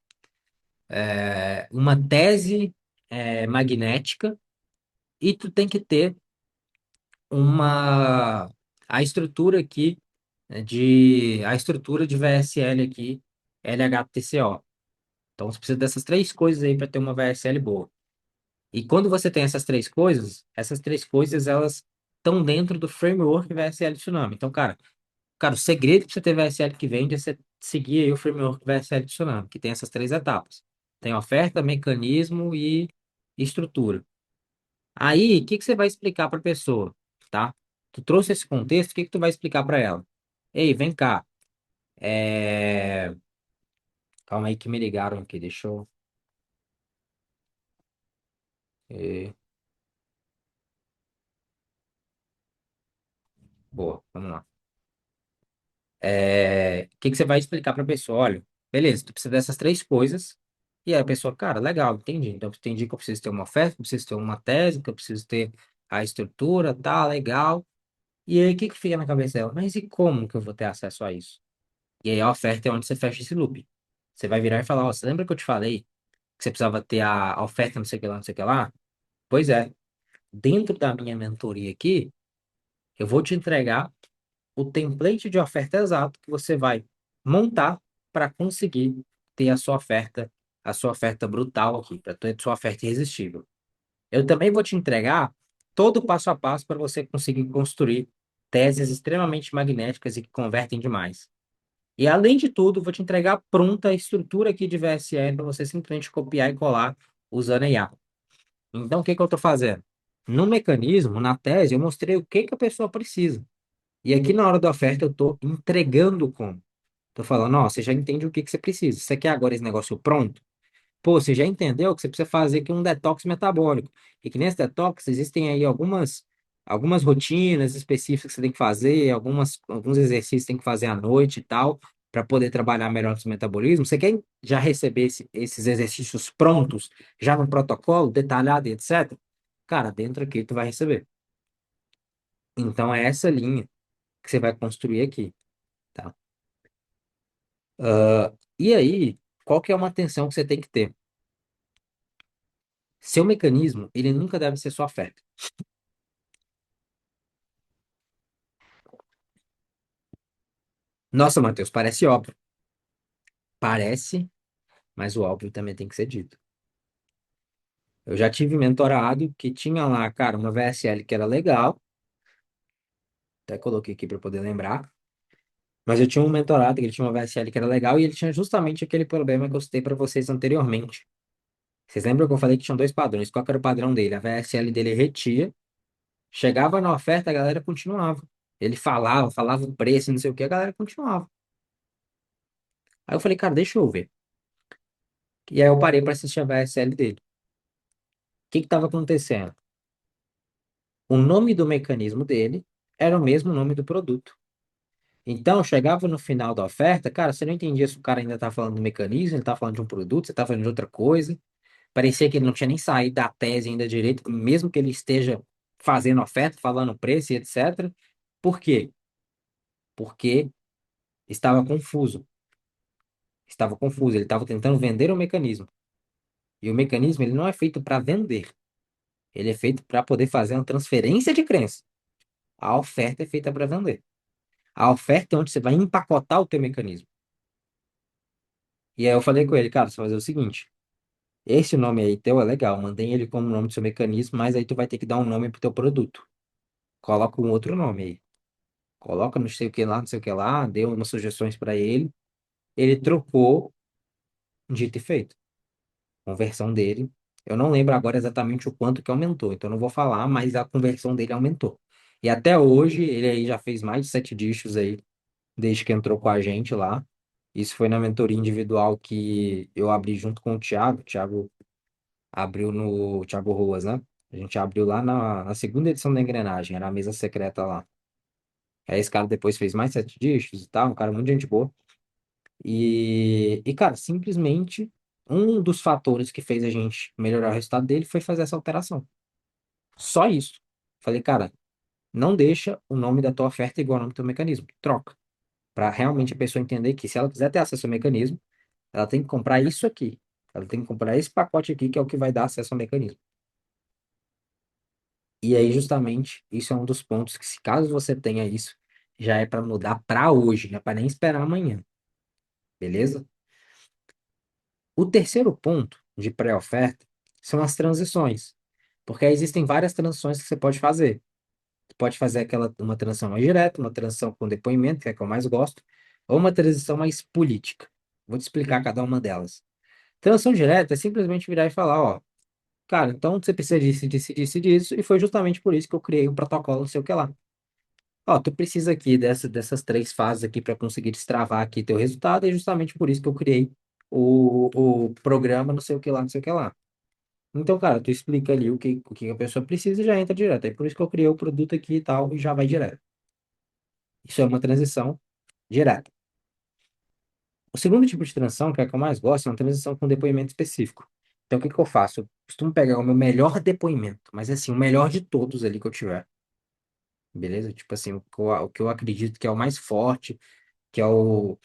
uma tese magnética e tu tem que ter uma a estrutura aqui a estrutura de VSL aqui, LHTCO. Então, você precisa dessas três coisas aí para ter uma VSL boa. E quando você tem essas três coisas, elas estão dentro do framework VSL Tsunami. Então, cara, o segredo para você ter VSL que vende é você seguir aí o framework VSL Tsunami, que tem essas três etapas. Tem oferta, mecanismo e estrutura. Aí, o que que você vai explicar para a pessoa, tá? Tu trouxe esse contexto, o que que tu vai explicar para ela? Ei, vem cá. É... Calma aí que me ligaram aqui, deixa eu... é, Boa, vamos lá. O que que você vai explicar para a pessoa? Olha, beleza, tu precisa dessas três coisas. E aí a pessoa, cara, legal, entendi. Então, eu entendi que eu preciso ter uma oferta, que eu preciso ter uma tese, que eu preciso ter a estrutura, tá, legal. E aí, o que que fica na cabeça dela? Mas e como que eu vou ter acesso a isso? E aí, a oferta é onde você fecha esse loop. Você vai virar e falar, ó, você lembra que eu te falei que você precisava ter a oferta, não sei o que lá, não sei o que lá? Pois é, dentro da minha mentoria aqui, eu vou te entregar o template de oferta exato que você vai montar para conseguir ter a sua oferta brutal aqui, para ter a sua oferta irresistível. Eu também vou te entregar todo o passo a passo para você conseguir construir. teses extremamente magnéticas e que convertem demais. E além de tudo, vou te entregar pronta a estrutura aqui de VSL para você simplesmente copiar e colar usando a IA. Então, o que que eu estou fazendo? No mecanismo, na tese, eu mostrei o que que a pessoa precisa. E aqui na hora da oferta eu estou entregando como. Estou falando, ó, você já entende o que que você precisa. Você quer agora esse negócio pronto? Pô, você já entendeu que você precisa fazer aqui um detox metabólico. E que nesse detox existem aí algumas rotinas específicas que você tem que fazer, alguns exercícios que você tem que fazer à noite e tal, para poder trabalhar melhor no seu metabolismo. Você quer já receber esses exercícios prontos, já no protocolo, detalhado e etc? Cara, dentro aqui tu vai receber. Então é essa linha que você vai construir aqui, tá? E aí, qual que é uma atenção que você tem que ter? Seu mecanismo, ele nunca deve ser sua oferta. Nossa, Matheus, parece óbvio. Parece, mas o óbvio também tem que ser dito. Eu já tive mentorado que tinha lá, cara, uma VSL que era legal, até coloquei aqui para poder lembrar, mas eu tinha um mentorado que ele tinha uma VSL que era legal e ele tinha justamente aquele problema que eu citei para vocês anteriormente. Vocês lembram que eu falei que tinham dois padrões? Qual que era o padrão dele? A VSL dele retia, chegava na oferta, a galera continuava. Ele falava o preço, não sei o que, a galera continuava. Aí eu falei, cara, deixa eu ver. E aí eu parei para assistir a VSL dele. O que que estava acontecendo? O nome do mecanismo dele era o mesmo nome do produto. Então, chegava no final da oferta, cara, você não entendia se o cara ainda tá falando do mecanismo, ele tá falando de um produto, você tá falando de outra coisa. Parecia que ele não tinha nem saído da tese ainda direito, mesmo que ele esteja fazendo oferta, falando preço e etc. Por quê? Porque estava confuso. Estava confuso, ele estava tentando vender o mecanismo. E o mecanismo, ele não é feito para vender. Ele é feito para poder fazer uma transferência de crença. A oferta é feita para vender. A oferta é onde você vai empacotar o teu mecanismo. E aí eu falei com ele, cara, você vai fazer o seguinte, esse nome aí teu é legal, mantém ele como nome do seu mecanismo, mas aí tu vai ter que dar um nome pro teu produto. Coloca um outro nome aí. Coloca não sei o que lá, não sei o que lá, deu umas sugestões para ele. Ele trocou, dito e feito. Conversão dele. Eu não lembro agora exatamente o quanto que aumentou, então eu não vou falar, mas a conversão dele aumentou. E até hoje, ele aí já fez mais de 7 dígitos aí, desde que entrou com a gente lá. Isso foi na mentoria individual que eu abri junto com o Thiago. O Thiago abriu no Thiago Ruas, né? A gente abriu lá na segunda edição da Engrenagem, era a mesa secreta lá. Aí esse cara depois fez mais 7 dígitos e tal, um cara muito gente boa. Cara, simplesmente um dos fatores que fez a gente melhorar o resultado dele foi fazer essa alteração. Só isso. Falei, cara, não deixa o nome da tua oferta igual ao nome do teu mecanismo. Troca. Para realmente a pessoa entender que se ela quiser ter acesso ao mecanismo, ela tem que comprar isso aqui. Ela tem que comprar esse pacote aqui, que é o que vai dar acesso ao mecanismo. E aí, justamente, isso é um dos pontos que, se caso você tenha isso, já é para mudar para hoje, não é para nem esperar amanhã, beleza? O terceiro ponto de pré-oferta são as transições, porque aí existem várias transições que você pode fazer. Você pode fazer uma transição mais direta, uma transição com depoimento, que é a que eu mais gosto, ou uma transição mais política. Vou te explicar cada uma delas. Transição direta é simplesmente virar e falar, ó, cara, então você precisa disso, disso, disso, disso, e foi justamente por isso que eu criei o protocolo, não sei o que lá. Ó, tu precisa aqui dessas 3 fases aqui para conseguir destravar aqui teu resultado, e é justamente por isso que eu criei o programa, não sei o que lá, não sei o que lá. Então, cara, tu explica ali o que a pessoa precisa e já entra direto. É por isso que eu criei o produto aqui e tal, e já vai direto. Isso é uma transição direta. O segundo tipo de transição, que é a que eu mais gosto, é uma transição com depoimento específico. Então, o que que eu faço? Eu costumo pegar o meu melhor depoimento, mas assim, o melhor de todos ali que eu tiver. Beleza? Tipo assim, o que eu acredito que é o mais forte, que é o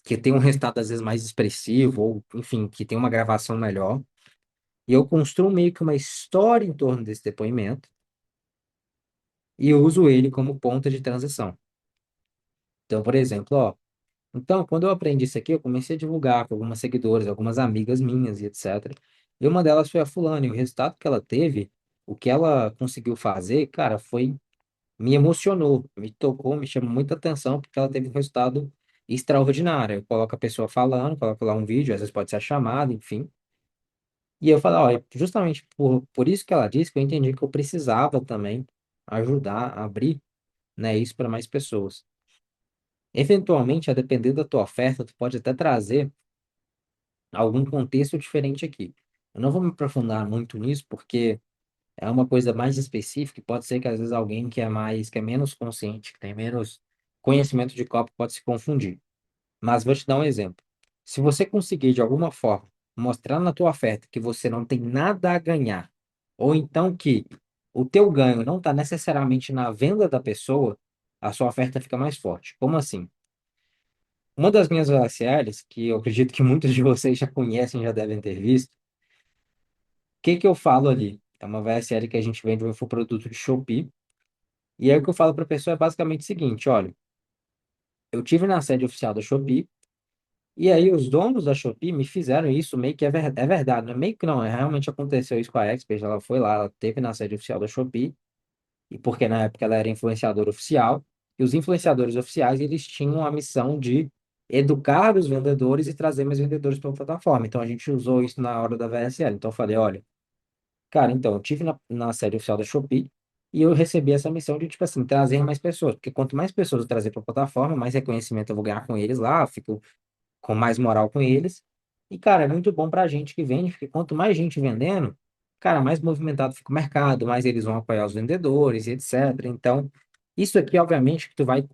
que tem um resultado às vezes mais expressivo, ou enfim, que tem uma gravação melhor. E eu construo meio que uma história em torno desse depoimento e eu uso ele como ponta de transição. Então, por exemplo, ó, então, quando eu aprendi isso aqui, eu comecei a divulgar com algumas seguidoras, algumas amigas minhas e etc. E uma delas foi a fulana, e o resultado que ela teve, o que ela conseguiu fazer, cara, foi me emocionou, me tocou, me chamou muita atenção, porque ela teve um resultado extraordinário. Eu coloco a pessoa falando, coloco lá um vídeo, às vezes pode ser a chamada, enfim. E eu falo, ó, justamente por isso que ela disse que eu entendi que eu precisava também ajudar a abrir, né, isso para mais pessoas. Eventualmente, a depender da tua oferta, tu pode até trazer algum contexto diferente aqui. Eu não vou me aprofundar muito nisso, porque é uma coisa mais específica, e pode ser que às vezes alguém que é menos consciente, que tem menos conhecimento de copo, pode se confundir. Mas vou te dar um exemplo. Se você conseguir, de alguma forma, mostrar na tua oferta que você não tem nada a ganhar, ou então que o teu ganho não está necessariamente na venda da pessoa, a sua oferta fica mais forte. Como assim? Uma das minhas VLCLs, que eu acredito que muitos de vocês já conhecem, já devem ter visto, o que que eu falo ali? É uma VLCL que a gente vende um infoproduto de Shopee, e aí o que eu falo para a pessoa é basicamente o seguinte, olha, eu tive na sede oficial da Shopee. E aí, os donos da Shopee me fizeram isso, meio que é verdade, não é meio que não, realmente aconteceu isso com a Expert, ela foi lá, ela teve na sede oficial da Shopee, e porque na época ela era influenciadora oficial, e os influenciadores oficiais, eles tinham a missão de educar os vendedores e trazer mais vendedores para a plataforma. Então, a gente usou isso na hora da VSL. Então, eu falei, olha, cara, então, eu tive na sede oficial da Shopee, e eu recebi essa missão de, tipo assim, trazer mais pessoas, porque quanto mais pessoas eu trazer para a plataforma, mais reconhecimento eu vou ganhar com eles lá, eu fico com mais moral com eles. E, cara, é muito bom pra gente que vende, porque quanto mais gente vendendo, cara, mais movimentado fica o mercado, mais eles vão apoiar os vendedores, e etc. Então, isso aqui, obviamente, que tu vai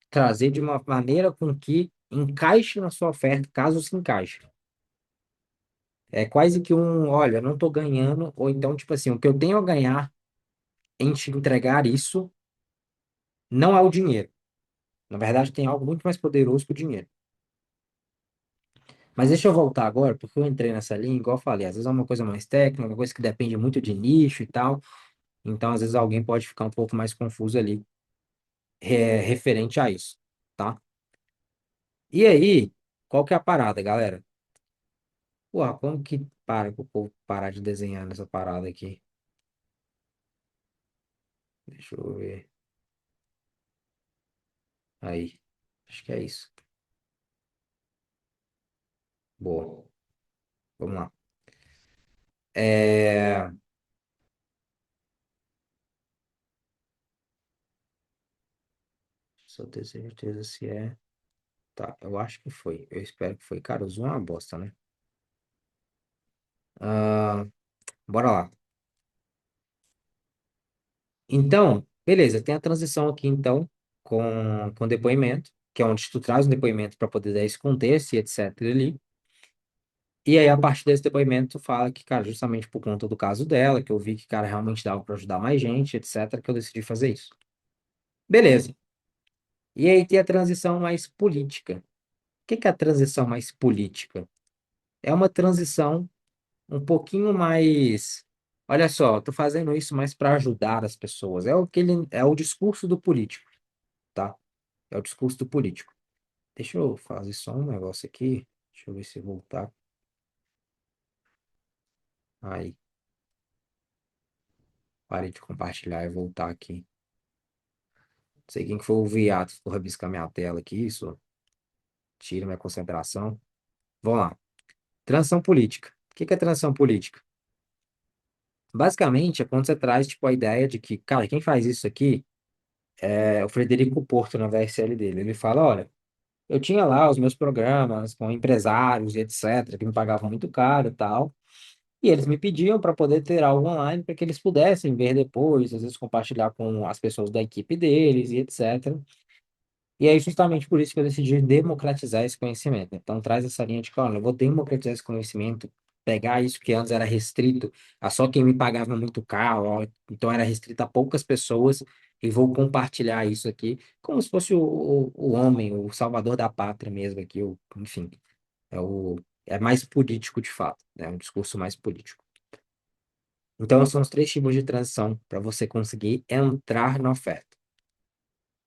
trazer de uma maneira com que encaixe na sua oferta, caso se encaixe. É quase que um, olha, eu não tô ganhando, ou então, tipo assim, o que eu tenho a ganhar em te entregar isso não é o dinheiro. Na verdade, tem algo muito mais poderoso que o dinheiro. Mas deixa eu voltar agora, porque eu entrei nessa linha, igual eu falei, às vezes é uma coisa mais técnica, uma coisa que depende muito de nicho e tal, então às vezes alguém pode ficar um pouco mais confuso ali, referente a isso, tá? E aí, qual que é a parada, galera? Pô, como que para o povo parar de desenhar nessa parada aqui? Deixa eu ver. Aí, acho que é isso. Boa, vamos lá. É... Só ter certeza se é. Tá, eu acho que foi. Eu espero que foi. Cara, o Zoom é uma bosta, né? Ah, bora lá. Então, beleza, tem a transição aqui, então, com depoimento, que é onde tu traz um depoimento para poder dar esse contexto e etc. ali. E aí, a partir desse depoimento, tu fala que, cara, justamente por conta do caso dela, que eu vi que, cara, realmente dava para ajudar mais gente, etc., que eu decidi fazer isso. Beleza. E aí tem a transição mais política. O que que é a transição mais política? É uma transição um pouquinho mais. Olha só, eu tô fazendo isso mais para ajudar as pessoas. É o discurso do político, tá? É o discurso do político. Deixa eu fazer só um negócio aqui. Deixa eu ver se voltar. Aí, parei de compartilhar e voltar aqui. Não sei quem que foi o viado que ficou rabiscando minha tela aqui. Isso tira minha concentração. Vamos lá. Transição política. O que que é transição política? Basicamente, é quando você traz, tipo, a ideia de que, cara, quem faz isso aqui é o Frederico Porto na VSL dele. Ele fala, olha, eu tinha lá os meus programas com empresários e etc., que me pagavam muito caro e tal. E eles me pediam para poder ter algo online para que eles pudessem ver depois, às vezes compartilhar com as pessoas da equipe deles e etc. E aí, justamente por isso que eu decidi democratizar esse conhecimento. Então, traz essa linha de que, olha, eu vou democratizar esse conhecimento, pegar isso que antes era restrito a só quem me pagava muito caro, ó, então era restrito a poucas pessoas, e vou compartilhar isso aqui, como se fosse o homem, o salvador da pátria mesmo aqui, enfim, é mais político de fato, né? É um discurso mais político. Então, são os três tipos de transição para você conseguir entrar na oferta.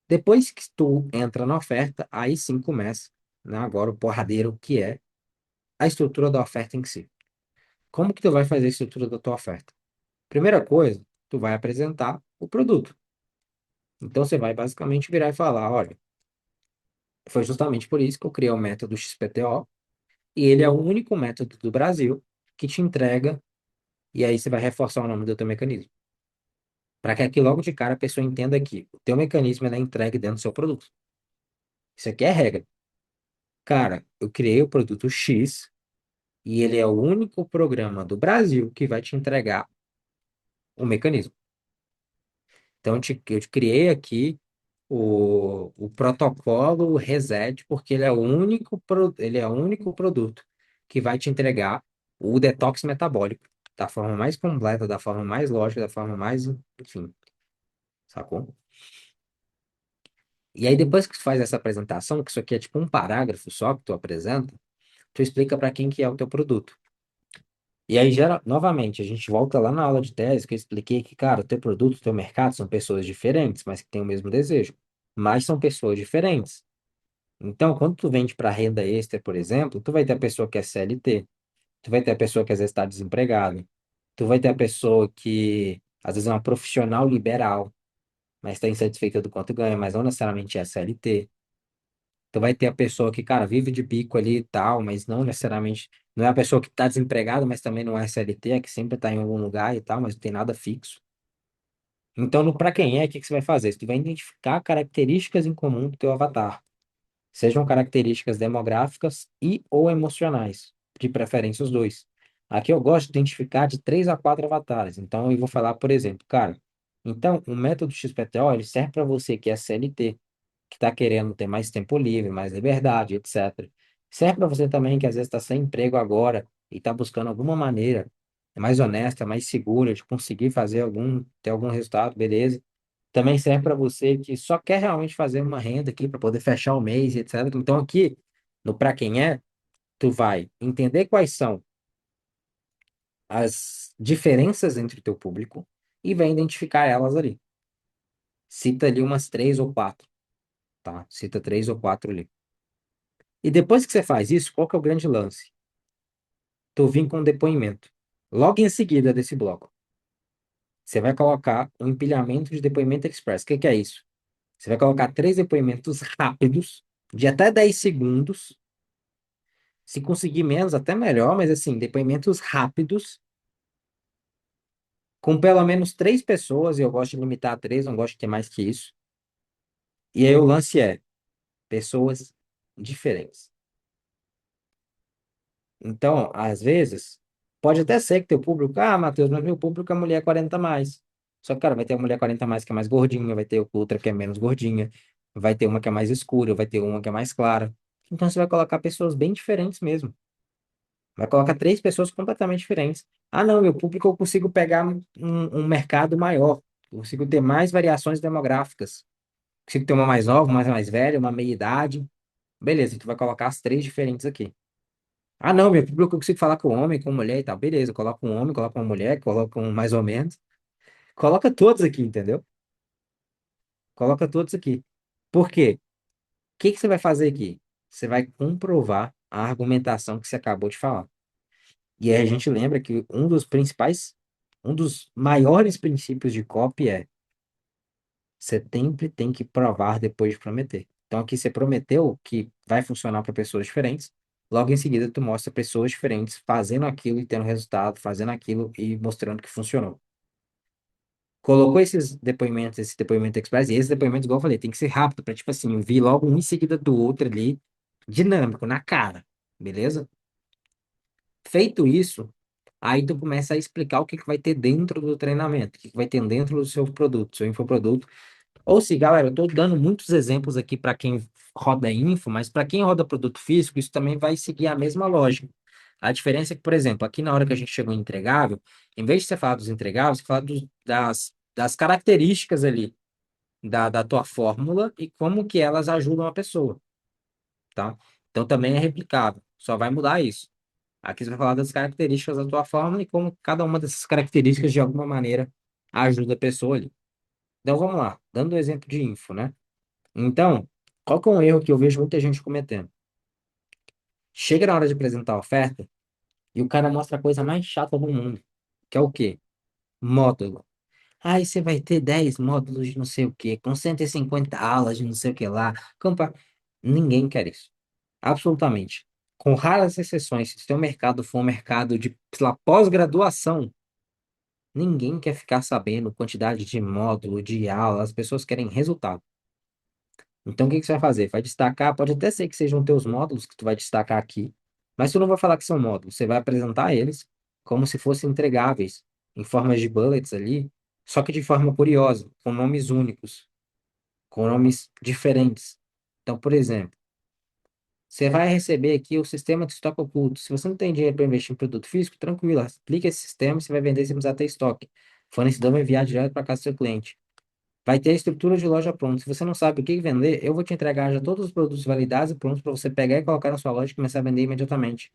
Depois que tu entra na oferta, aí sim começa, né, agora o porradeiro, que é a estrutura da oferta em si. Como que tu vai fazer a estrutura da tua oferta? Primeira coisa, tu vai apresentar o produto. Então você vai basicamente virar e falar, olha, foi justamente por isso que eu criei o método XPTO, e ele é o único método do Brasil que te entrega, e aí você vai reforçar o nome do teu mecanismo. Para que aqui logo de cara a pessoa entenda que o teu mecanismo ele é entregue dentro do seu produto. Isso aqui é regra. Cara, eu criei o produto X e ele é o único programa do Brasil que vai te entregar o mecanismo. Então, eu te criei aqui o protocolo Reset, porque ele é o único, ele é o único produto que vai te entregar o detox metabólico da forma mais completa, da forma mais lógica, da forma mais, enfim, sacou? E aí, depois que tu faz essa apresentação, que isso aqui é tipo um parágrafo só que tu apresenta, tu explica para quem que é o teu produto. E aí, novamente, a gente volta lá na aula de tese que eu expliquei que, cara, o teu produto, o teu mercado são pessoas diferentes, mas que têm o mesmo desejo. Mas são pessoas diferentes. Então, quando tu vende para renda extra, por exemplo, tu vai ter a pessoa que é CLT, tu vai ter a pessoa que às vezes está desempregada, tu vai ter a pessoa que às vezes é uma profissional liberal, mas está insatisfeita do quanto ganha, mas não necessariamente é CLT. Tu vai ter a pessoa que, cara, vive de bico ali e tal, mas não necessariamente. Não é a pessoa que está desempregada, mas também não é CLT, é que sempre está em algum lugar e tal, mas não tem nada fixo. Então, para quem é, o que que você vai fazer? Você vai identificar características em comum do teu avatar, sejam características demográficas e ou emocionais, de preferência os dois. Aqui eu gosto de identificar de 3 a 4 avatares. Então, eu vou falar, por exemplo, cara, então, o método XPTO, ele serve para você que é CLT, que está querendo ter mais tempo livre, mais liberdade, etc. Serve para você também que às vezes está sem emprego agora e está buscando alguma maneira mais honesta, mais segura de conseguir ter algum resultado, beleza? Também serve para você que só quer realmente fazer uma renda aqui para poder fechar o mês, etc. Então aqui, no Pra Quem É, tu vai entender quais são as diferenças entre o teu público e vai identificar elas ali. Cita ali umas 3 ou 4, tá? Cita 3 ou 4 ali. E depois que você faz isso, qual que é o grande lance? Tu vem com um depoimento. Logo em seguida desse bloco, você vai colocar um empilhamento de depoimento express. O que que é isso? Você vai colocar 3 depoimentos rápidos, de até 10 segundos. Se conseguir menos, até melhor, mas assim, depoimentos rápidos, com pelo menos 3 pessoas, e eu gosto de limitar a 3, não gosto de ter mais que isso. E aí o lance é pessoas diferentes. Então, às vezes, pode até ser que teu público, Matheus, mas meu público é mulher 40 a mais. Só que, cara, vai ter a mulher 40 a mais que é mais gordinha, vai ter outra que é menos gordinha, vai ter uma que é mais escura, vai ter uma que é mais clara. Então, você vai colocar pessoas bem diferentes mesmo. Vai colocar 3 pessoas completamente diferentes. Ah, não, meu público eu consigo pegar um mercado maior. Eu consigo ter mais variações demográficas. Consigo ter uma mais nova, uma mais velha, uma meia idade. Beleza, tu vai colocar as 3 diferentes aqui. Ah, não, meu público eu consigo falar com homem, com mulher e tal. Beleza, coloca um homem, coloca uma mulher, coloca um mais ou menos. Coloca todos aqui, entendeu? Coloca todos aqui. Por quê? O que que você vai fazer aqui? Você vai comprovar a argumentação que você acabou de falar. E aí a gente lembra que um dos maiores princípios de copy é você sempre tem que provar depois de prometer. Então aqui você prometeu que vai funcionar para pessoas diferentes, logo em seguida tu mostra pessoas diferentes fazendo aquilo e tendo resultado, fazendo aquilo e mostrando que funcionou. Colocou esses depoimentos, esse depoimento express, e esse depoimento, igual eu falei, tem que ser rápido, para tipo assim, vir logo um em seguida do outro ali, dinâmico, na cara, beleza? Feito isso, aí tu começa a explicar o que que vai ter dentro do treinamento, o que que vai ter dentro do seu produto, seu infoproduto. Ou se, galera, eu estou dando muitos exemplos aqui para quem roda info, mas para quem roda produto físico, isso também vai seguir a mesma lógica. A diferença é que, por exemplo, aqui na hora que a gente chegou em entregável, em vez de você falar dos entregáveis, você fala das características ali da tua fórmula e como que elas ajudam a pessoa, tá? Então também é replicável, só vai mudar isso. Aqui você vai falar das características da tua fórmula e como cada uma dessas características, de alguma maneira, ajuda a pessoa ali. Então vamos lá, dando o exemplo de info, né? Então, qual que é um erro que eu vejo muita gente cometendo? Chega na hora de apresentar a oferta e o cara mostra a coisa mais chata do mundo, que é o quê? Módulo. Aí você vai ter 10 módulos de não sei o quê, com 150 aulas de não sei o que lá. Ninguém quer isso. Absolutamente. Com raras exceções, se o teu mercado for um mercado de, sei lá, pós-graduação, ninguém quer ficar sabendo quantidade de módulo, de aula, as pessoas querem resultado. Então, o que que você vai fazer? Vai destacar, pode até ser que sejam teus módulos que tu vai destacar aqui, mas tu não vai falar que são módulos, você vai apresentar eles como se fossem entregáveis, em formas de bullets ali, só que de forma curiosa, com nomes únicos, com nomes diferentes. Então, por exemplo, você vai receber aqui o sistema de estoque oculto. Se você não tem dinheiro para investir em produto físico, tranquilo, aplica esse sistema, você vai vender sem precisar ter estoque. O fornecedor vai enviar direto para casa do seu cliente. Vai ter a estrutura de loja pronta. Se você não sabe o que vender, eu vou te entregar já todos os produtos validados e prontos para você pegar e colocar na sua loja e começar a vender imediatamente.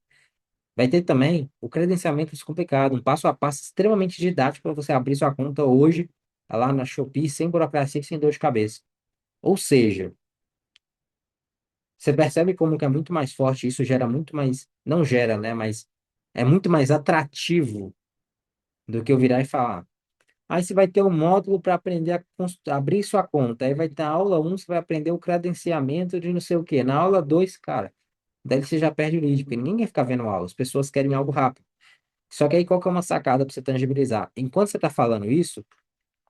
Vai ter também o credenciamento descomplicado, um passo a passo extremamente didático para você abrir sua conta hoje lá na Shopee sem burocracia e sem dor de cabeça. Ou seja, você percebe como que é muito mais forte, isso gera muito mais, não gera, né, mas é muito mais atrativo do que eu virar e falar. Aí você vai ter um módulo para aprender a abrir sua conta. Aí vai ter a aula um, você vai aprender o credenciamento de não sei o quê. Na aula 2, cara, daí você já perde o lead, porque ninguém fica vendo aula. As pessoas querem algo rápido. Só que aí qual que é uma sacada para você tangibilizar? Enquanto você está falando isso,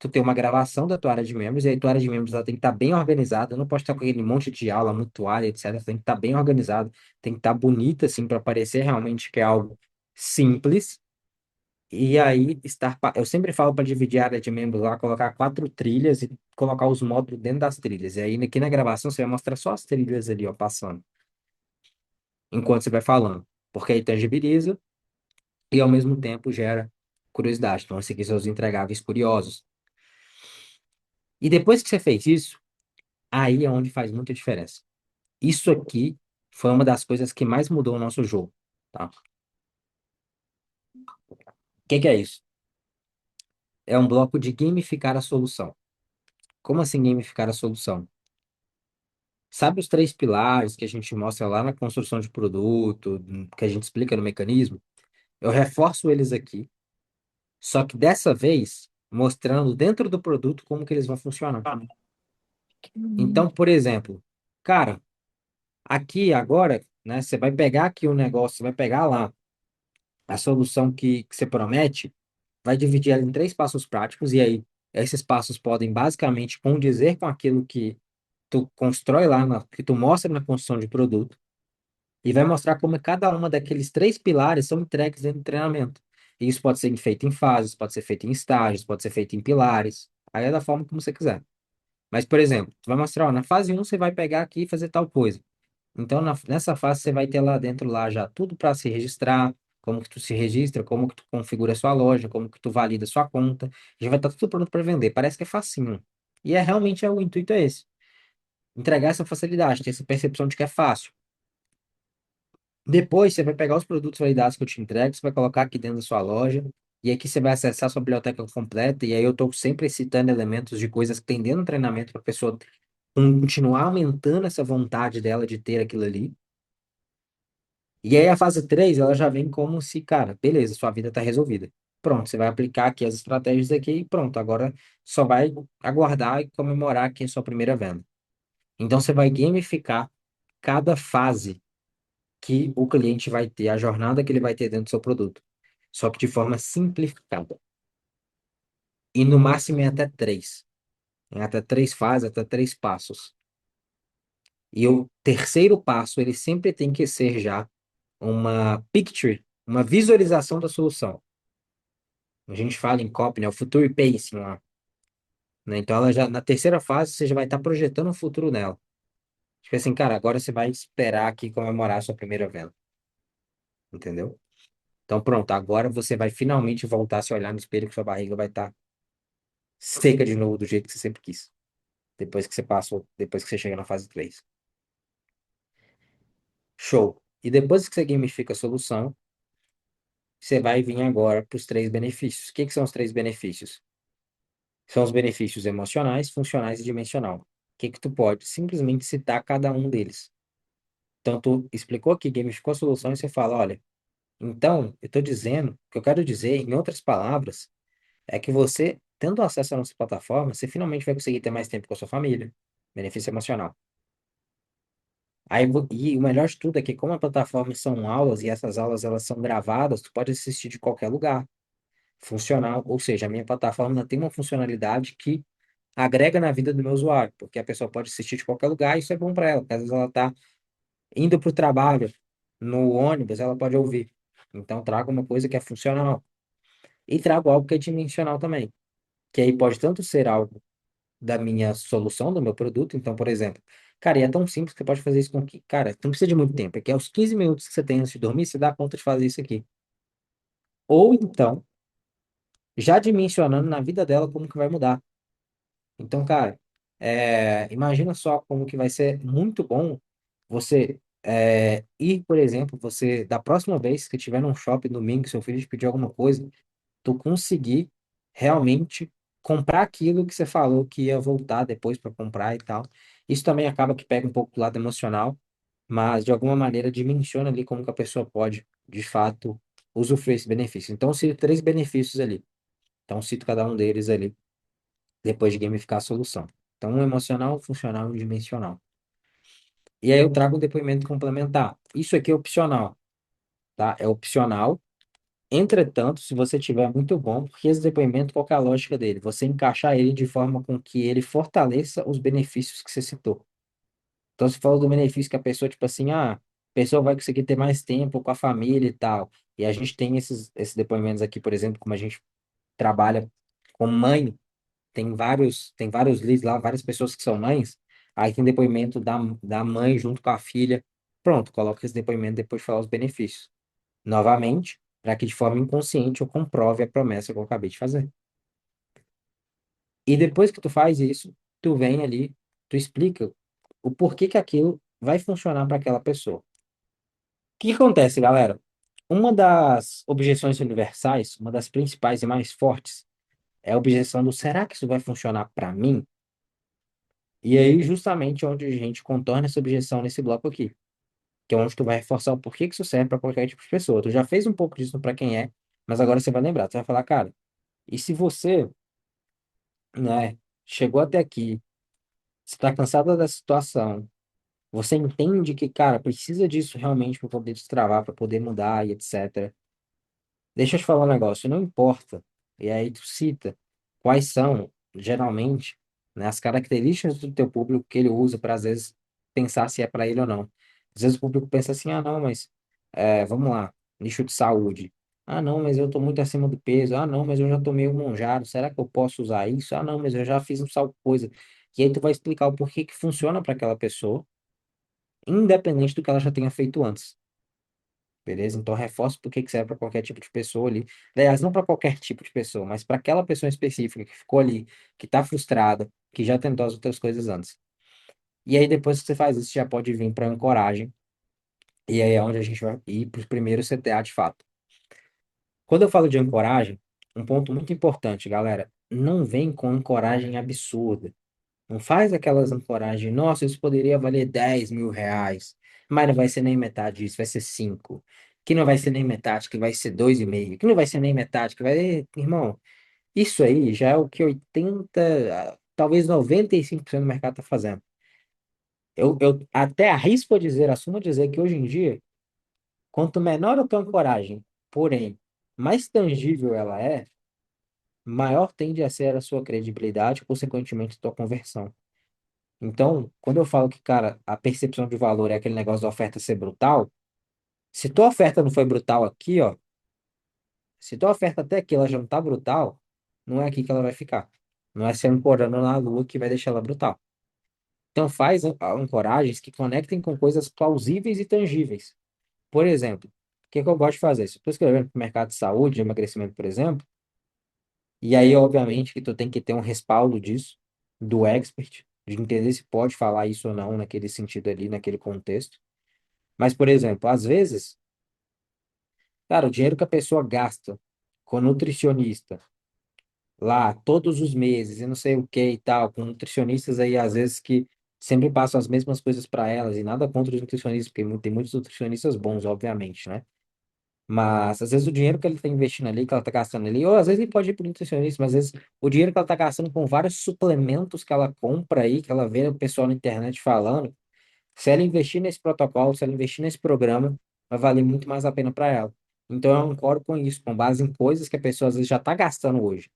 tu tem uma gravação da tua área de membros, e aí tua área de membros ela tem que estar bem organizada. Não pode estar com aquele monte de aula, mutuária, etc. Tem que estar bem organizado, tem que estar bonita, assim, para parecer realmente que é algo simples. E aí, eu sempre falo para dividir a área de membros lá, colocar 4 trilhas e colocar os módulos dentro das trilhas. E aí, aqui na gravação, você vai mostrar só as trilhas ali, ó, passando, enquanto você vai falando. Porque aí tangibiliza e, ao mesmo tempo, gera curiosidade. Então, esses aqui são os entregáveis curiosos. E depois que você fez isso, aí é onde faz muita diferença. Isso aqui foi uma das coisas que mais mudou o nosso jogo, tá? O que é isso? É um bloco de gamificar a solução. Como assim gamificar a solução? Sabe os 3 pilares que a gente mostra lá na construção de produto, que a gente explica no mecanismo? Eu reforço eles aqui, só que dessa vez mostrando dentro do produto como que eles vão funcionar. Então, por exemplo, cara, aqui agora, né, você vai pegar aqui o negócio, você vai pegar lá a solução que você promete, vai dividir ela em 3 passos práticos, e aí esses passos podem basicamente condizer com aquilo que tu constrói lá, que tu mostra na construção de produto. E vai mostrar como cada uma daqueles 3 pilares são entregues dentro do treinamento. E isso pode ser feito em fases, pode ser feito em estágios, pode ser feito em pilares. Aí é da forma como você quiser. Mas, por exemplo, tu vai mostrar, ó, na fase um você vai pegar aqui e fazer tal coisa. Então, nessa fase você vai ter lá dentro lá já tudo para se registrar, como que tu se registra, como que tu configura a sua loja, como que tu valida a sua conta. Já vai estar tudo pronto para vender. Parece que é facinho. E realmente o intuito é esse. Entregar essa facilidade, ter essa percepção de que é fácil. Depois você vai pegar os produtos validados que eu te entrego, você vai colocar aqui dentro da sua loja, e aqui você vai acessar a sua biblioteca completa, e aí eu estou sempre citando elementos de coisas que tem dentro do treinamento para a pessoa continuar aumentando essa vontade dela de ter aquilo ali. E aí a fase 3 ela já vem como se, cara, beleza, sua vida está resolvida. Pronto, você vai aplicar aqui as estratégias aqui e pronto, agora só vai aguardar e comemorar aqui a sua primeira venda. Então você vai gamificar cada fase que o cliente vai ter, a jornada que ele vai ter dentro do seu produto, só que de forma simplificada. E no máximo em até 3. Em até 3 fases, até 3 passos. E o terceiro passo, ele sempre tem que ser já uma picture, uma visualização da solução. A gente fala em copy, né? O future pacing lá. Né? Então, ela já, na terceira fase, você já vai estar projetando o futuro nela. Tipo assim, cara, agora você vai esperar aqui comemorar a sua primeira venda. Entendeu? Então, pronto, agora você vai finalmente voltar a se olhar no espelho que sua barriga vai estar seca de novo do jeito que você sempre quis. Depois que você passou, depois que você chega na fase 3. Show. E depois que você gamifica a solução, você vai vir agora para os 3 benefícios. O que que são os 3 benefícios? São os benefícios emocionais, funcionais e dimensional. O que que tu pode simplesmente citar cada um deles. Então, tu explicou que gamificou a solução e você fala, olha, então, eu estou dizendo, o que eu quero dizer, em outras palavras, é que você tendo acesso à nossa plataforma, você finalmente vai conseguir ter mais tempo com a sua família. Benefício emocional. E o melhor de tudo é que como a plataforma são aulas e essas aulas elas são gravadas, tu pode assistir de qualquer lugar. Funcional, ou seja, a minha plataforma tem uma funcionalidade que agrega na vida do meu usuário, porque a pessoa pode assistir de qualquer lugar e isso é bom para ela, porque às vezes ela está indo para o trabalho, no ônibus, ela pode ouvir. Então, trago uma coisa que é funcional e trago algo que é dimensional também, que aí pode tanto ser algo da minha solução, do meu produto. Então, por exemplo, cara, e é tão simples que você pode fazer isso com que, cara, não precisa de muito tempo, é que aos 15 minutos que você tem antes de dormir, você dá conta de fazer isso aqui. Ou então, já dimensionando na vida dela como que vai mudar. Então, cara, imagina só como que vai ser muito bom você ir, por exemplo, você, da próxima vez que tiver num shopping domingo, seu filho te pedir alguma coisa, tu conseguir realmente comprar aquilo que você falou que ia voltar depois para comprar e tal. Isso também acaba que pega um pouco do lado emocional, mas de alguma maneira dimensiona ali como que a pessoa pode, de fato, usufruir esse benefício. Então, eu cito três benefícios ali. Então, eu cito cada um deles ali depois de gamificar a solução. Então, um emocional, um funcional e um dimensional. E aí eu trago um depoimento complementar. Isso aqui é opcional, tá? É opcional. Entretanto, se você tiver muito bom, porque esse depoimento, qual que é a lógica dele? Você encaixar ele de forma com que ele fortaleça os benefícios que você citou. Então, se fala do benefício que a pessoa, tipo assim, a pessoa vai conseguir ter mais tempo com a família e tal. E a gente tem esses depoimentos aqui, por exemplo, como a gente trabalha com mãe. Tem vários leads lá, várias pessoas que são mães. Aí tem depoimento da mãe junto com a filha. Pronto, coloca esse depoimento depois de falar os benefícios. Novamente, para que de forma inconsciente eu comprove a promessa que eu acabei de fazer. E depois que tu faz isso, tu vem ali, tu explica o porquê que aquilo vai funcionar para aquela pessoa. O que que acontece, galera? Uma das objeções universais, uma das principais e mais fortes, é a objeção do será que isso vai funcionar para mim? E aí, justamente onde a gente contorna essa objeção nesse bloco aqui, que é onde tu vai reforçar o porquê que isso serve para qualquer tipo de pessoa. Tu já fez um pouco disso para quem é, mas agora você vai lembrar, tu vai falar, cara, e se você, né, chegou até aqui, está cansado da situação, você entende que, cara, precisa disso realmente para poder destravar, para poder mudar e etc. Deixa eu te falar um negócio, não importa. E aí tu cita quais são, geralmente, né, as características do teu público que ele usa para, às vezes, pensar se é para ele ou não. Às vezes o público pensa assim, ah, não, mas vamos lá, nicho de saúde. Ah, não, mas eu estou muito acima do peso. Ah, não, mas eu já tomei um monjaro. Será que eu posso usar isso? Ah, não, mas eu já fiz um tal coisa. E aí tu vai explicar o porquê que funciona para aquela pessoa, independente do que ela já tenha feito antes. Beleza? Então, reforço porque que serve para qualquer tipo de pessoa ali. Aliás, não para qualquer tipo de pessoa, mas para aquela pessoa específica que ficou ali, que está frustrada, que já tentou as outras coisas antes. E aí, depois que você faz isso, já pode vir para ancoragem. E aí é onde a gente vai ir para o primeiro CTA de fato. Quando eu falo de ancoragem, um ponto muito importante, galera, não vem com ancoragem absurda. Não faz aquelas ancoragens, nossa, isso poderia valer R$ 10.000, mas não vai ser nem metade disso, vai ser 5. Que não vai ser nem metade, que vai ser 2,5. Que não vai ser nem metade, que vai. Irmão, isso aí já é o que 80, talvez 95% do mercado está fazendo. Eu até arrisco a dizer, assumo a dizer que hoje em dia, quanto menor a tua ancoragem, porém, mais tangível ela é, maior tende a ser a sua credibilidade, consequentemente, a tua conversão. Então, quando eu falo que, cara, a percepção de valor é aquele negócio da oferta ser brutal, se tua oferta não foi brutal aqui, ó, se tua oferta até aqui ela já não tá brutal, não é aqui que ela vai ficar. Não é se ancorando na lua que vai deixar ela brutal. Então, faz ancoragens que conectem com coisas plausíveis e tangíveis. Por exemplo, o que que eu gosto de fazer? Se eu estou escrevendo para o mercado de saúde, de emagrecimento, por exemplo, e aí, obviamente, que tu tem que ter um respaldo disso, do expert, de entender se pode falar isso ou não naquele sentido ali, naquele contexto. Mas, por exemplo, às vezes, cara, o dinheiro que a pessoa gasta com nutricionista lá todos os meses e não sei o que e tal, com nutricionistas aí, às vezes, que sempre passam as mesmas coisas para elas e nada contra os nutricionistas, porque tem muitos nutricionistas bons, obviamente, né? Mas às vezes o dinheiro que ele está investindo ali, que ela está gastando ali, ou às vezes ele pode ir para o nutricionista, mas às vezes o dinheiro que ela está gastando com vários suplementos que ela compra aí, que ela vê o pessoal na internet falando, se ela investir nesse protocolo, se ela investir nesse programa, vai valer muito mais a pena para ela. Então eu concordo com isso, com base em coisas que a pessoa às vezes já está gastando hoje.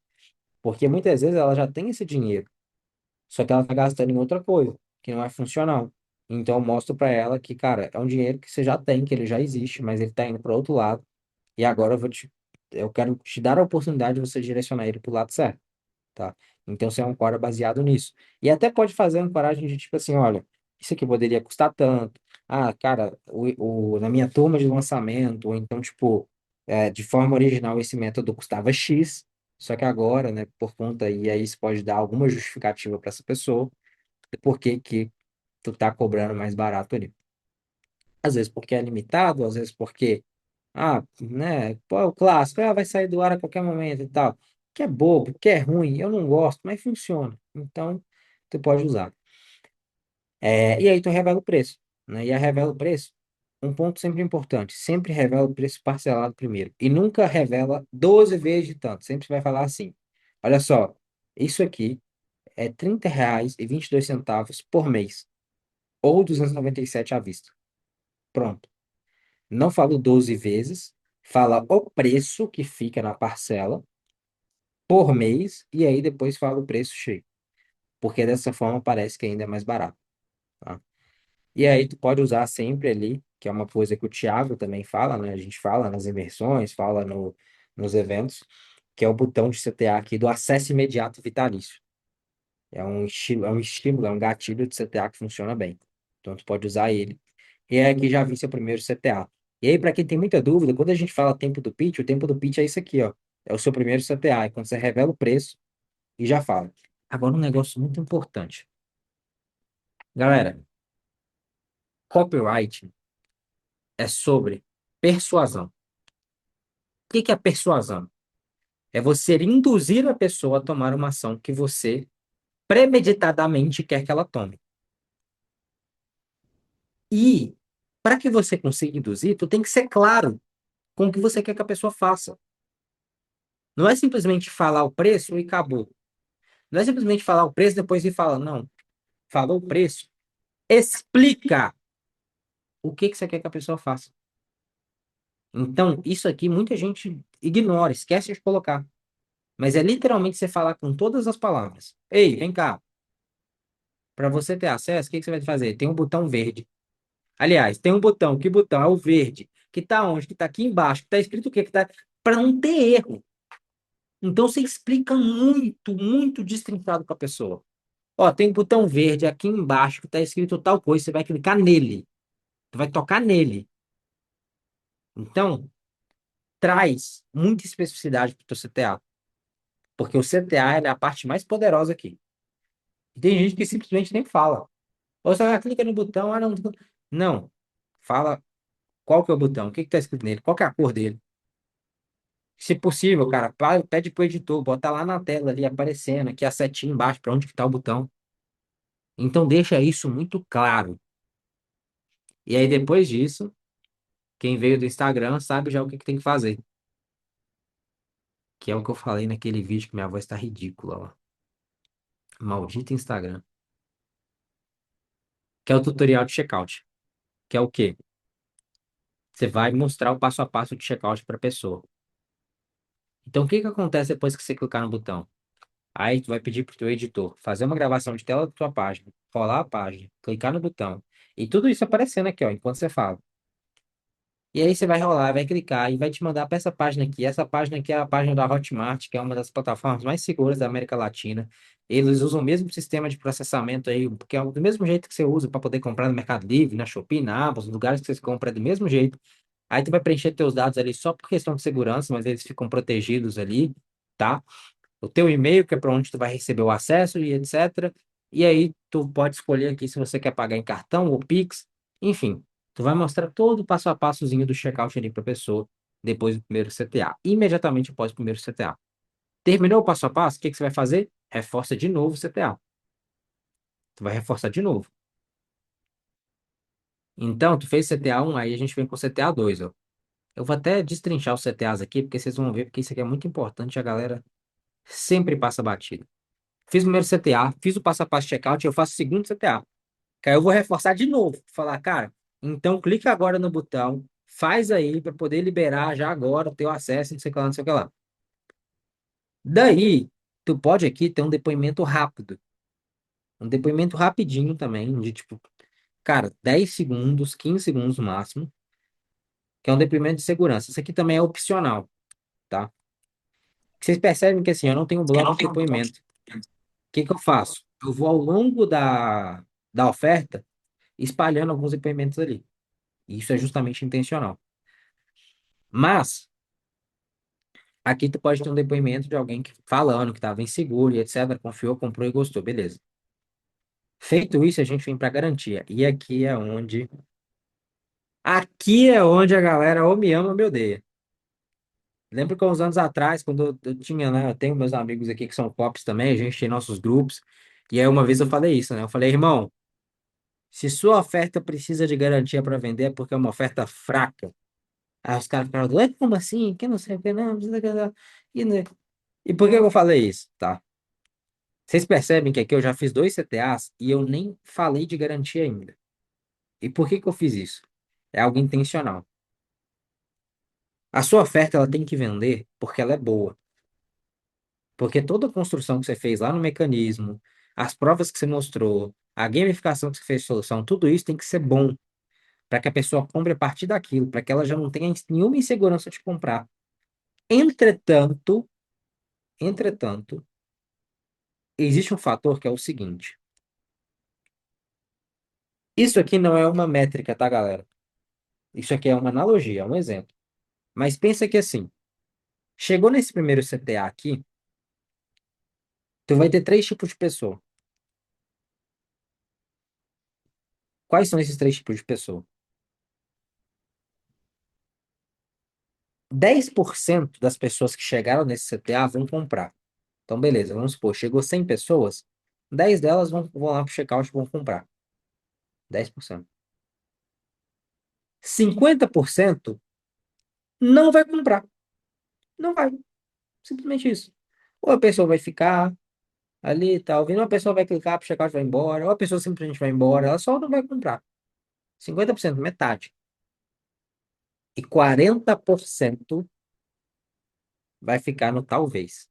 Porque muitas vezes ela já tem esse dinheiro, só que ela está gastando em outra coisa, que não é funcional. Então eu mostro para ela que, cara, é um dinheiro que você já tem, que ele já existe, mas ele está indo para outro lado. E agora eu quero te dar a oportunidade de você direcionar ele para o lado certo, tá? Então você ancora baseado nisso. E até pode fazer ancoragem de tipo assim, olha, isso aqui poderia custar tanto. Ah, cara, na minha turma de lançamento, ou então, tipo, de forma original, esse método custava X, só que agora, né, por conta, e aí isso pode dar alguma justificativa para essa pessoa, de por que que tu tá cobrando mais barato ali. Às vezes porque é limitado, às vezes porque né? Pô, é o clássico, vai sair do ar a qualquer momento e tal. Que é bobo, que é ruim, eu não gosto, mas funciona. Então, tu pode usar. E aí tu revela o preço, né? E a revela o preço. Um ponto sempre importante, sempre revela o preço parcelado primeiro. E nunca revela 12 vezes de tanto. Sempre vai falar assim, olha só, isso aqui é R$ 30,22 por mês. Ou 297 à vista. Pronto. Não falo 12 vezes, fala o preço que fica na parcela por mês e aí depois fala o preço cheio, porque dessa forma parece que ainda é mais barato, tá? E aí tu pode usar sempre ali, que é uma coisa que o Thiago também fala, né? A gente fala nas imersões, fala nos eventos, que é o botão de CTA aqui do acesso imediato vitalício. É um estímulo, é um gatilho de CTA que funciona bem. Então tu pode usar ele. E é aqui já vi seu primeiro CTA. E aí, para quem tem muita dúvida, quando a gente fala tempo do pitch, o tempo do pitch é isso aqui, ó. É o seu primeiro CTA. É quando você revela o preço e já fala. Agora, um negócio muito importante. Galera, copywriting é sobre persuasão. O que que é persuasão? É você induzir a pessoa a tomar uma ação que você premeditadamente quer que ela tome. E para que você consiga induzir, tu tem que ser claro com o que você quer que a pessoa faça. Não é simplesmente falar o preço e acabou. Não é simplesmente falar o preço depois e fala, não. Falou o preço, explica o que que você quer que a pessoa faça. Então, isso aqui muita gente ignora, esquece de colocar. Mas é literalmente você falar com todas as palavras. Ei, vem cá. Para você ter acesso, o que que você vai fazer? Tem um botão verde. Aliás, tem um botão. Que botão? É o verde. Que tá onde? Que tá aqui embaixo. Que tá escrito o quê? Que tá... Para não ter erro. Então, você explica muito, muito destrinchado para a pessoa. Ó, tem um botão verde aqui embaixo que tá escrito tal coisa. Você vai clicar nele. Tu vai tocar nele. Então, traz muita especificidade para o teu CTA. Porque o CTA é a parte mais poderosa aqui. E tem gente que simplesmente nem fala. Ou você clica no botão, não. Não. Fala qual que é o botão, o que que tá escrito nele, qual que é a cor dele. Se possível, cara, pede pro editor, bota lá na tela ali aparecendo, aqui a setinha embaixo, para onde que tá o botão. Então deixa isso muito claro. E aí depois disso, quem veio do Instagram sabe já o que que tem que fazer. Que é o que eu falei naquele vídeo que minha voz tá ridícula lá. Maldito Instagram. Que é o tutorial de checkout. Que é o quê? Você vai mostrar o passo a passo de checkout para a pessoa. Então, o que que acontece depois que você clicar no botão? Aí tu vai pedir para o teu editor fazer uma gravação de tela da tua página, rolar a página, clicar no botão. E tudo isso aparecendo aqui, ó, enquanto você fala. E aí você vai rolar, vai clicar e vai te mandar para essa página aqui. Essa página aqui é a página da Hotmart, que é uma das plataformas mais seguras da América Latina. Eles usam o mesmo sistema de processamento aí, porque é do mesmo jeito que você usa para poder comprar no Mercado Livre, na Shopee, na Amazon, lugares que você compra é do mesmo jeito. Aí tu vai preencher teus dados ali só por questão de segurança, mas eles ficam protegidos ali, tá? O teu e-mail, que é para onde tu vai receber o acesso e etc. E aí tu pode escolher aqui se você quer pagar em cartão ou Pix, enfim. Tu vai mostrar todo o passo a passozinho do checkout ali para a pessoa depois do primeiro CTA, imediatamente após o primeiro CTA. Terminou o passo a passo, o que que você vai fazer? Reforça de novo o CTA. Tu vai reforçar de novo. Então, tu fez CTA 1, aí a gente vem com CTA 2, ó. Eu vou até destrinchar os CTAs aqui, porque vocês vão ver, porque isso aqui é muito importante, a galera sempre passa batido. Fiz o primeiro CTA, fiz o passo a passo checkout, eu faço o segundo CTA. Que aí eu vou reforçar de novo. Falar, cara, então clica agora no botão, faz aí para poder liberar já agora o teu acesso, não sei o que lá, não sei o que lá. Daí, tu pode aqui ter um depoimento rápido. Um depoimento rapidinho também, de tipo, cara, 10 segundos, 15 segundos no máximo, que é um depoimento de segurança. Isso aqui também é opcional, tá? Vocês percebem que assim, eu não tenho um Eu bloco não de tenho. depoimento. O que que eu faço? Eu vou ao longo da oferta espalhando alguns depoimentos ali. E isso é justamente intencional. Mas, aqui tu pode ter um depoimento de alguém que, falando que estava inseguro e etc. Confiou, comprou e gostou, beleza. Feito isso, a gente vem para garantia. E aqui é onde a galera ou me ama ou me odeia. Lembro que há uns anos atrás, quando eu tinha, né, eu tenho meus amigos aqui que são cops também, a gente tem nossos grupos, e aí uma vez eu falei isso, né? Eu falei, irmão, se sua oferta precisa de garantia para vender é porque é uma oferta fraca. Aí os caras ficaram, ué, como assim? Que não sei o que, não, não sei o que, não. E, né? E por que eu falei isso, tá? Vocês percebem que aqui eu já fiz dois CTAs e eu nem falei de garantia ainda. E por que que eu fiz isso? É algo intencional. A sua oferta ela tem que vender porque ela é boa. Porque toda a construção que você fez lá no mecanismo, as provas que você mostrou, a gamificação que você fez de solução, tudo isso tem que ser bom para que a pessoa compre a partir daquilo, para que ela já não tenha nenhuma insegurança de comprar. Entretanto, entretanto, existe um fator que é o seguinte: isso aqui não é uma métrica, tá, galera? Isso aqui é uma analogia, é um exemplo. Mas pensa que assim, chegou nesse primeiro CTA aqui, tu vai ter três tipos de pessoa. Quais são esses três tipos de pessoa? 10% das pessoas que chegaram nesse CTA vão comprar. Então, beleza, vamos supor, chegou 100 pessoas, 10 delas vão lá pro checkout e vão comprar. 10%. 50% não vai comprar. Não vai. Simplesmente isso. Ou a pessoa vai ficar ali e tal, ouvindo, ou a pessoa vai clicar pro checkout e vai embora, ou a pessoa simplesmente vai embora, ela só não vai comprar. 50%, metade. E 40% vai ficar no talvez.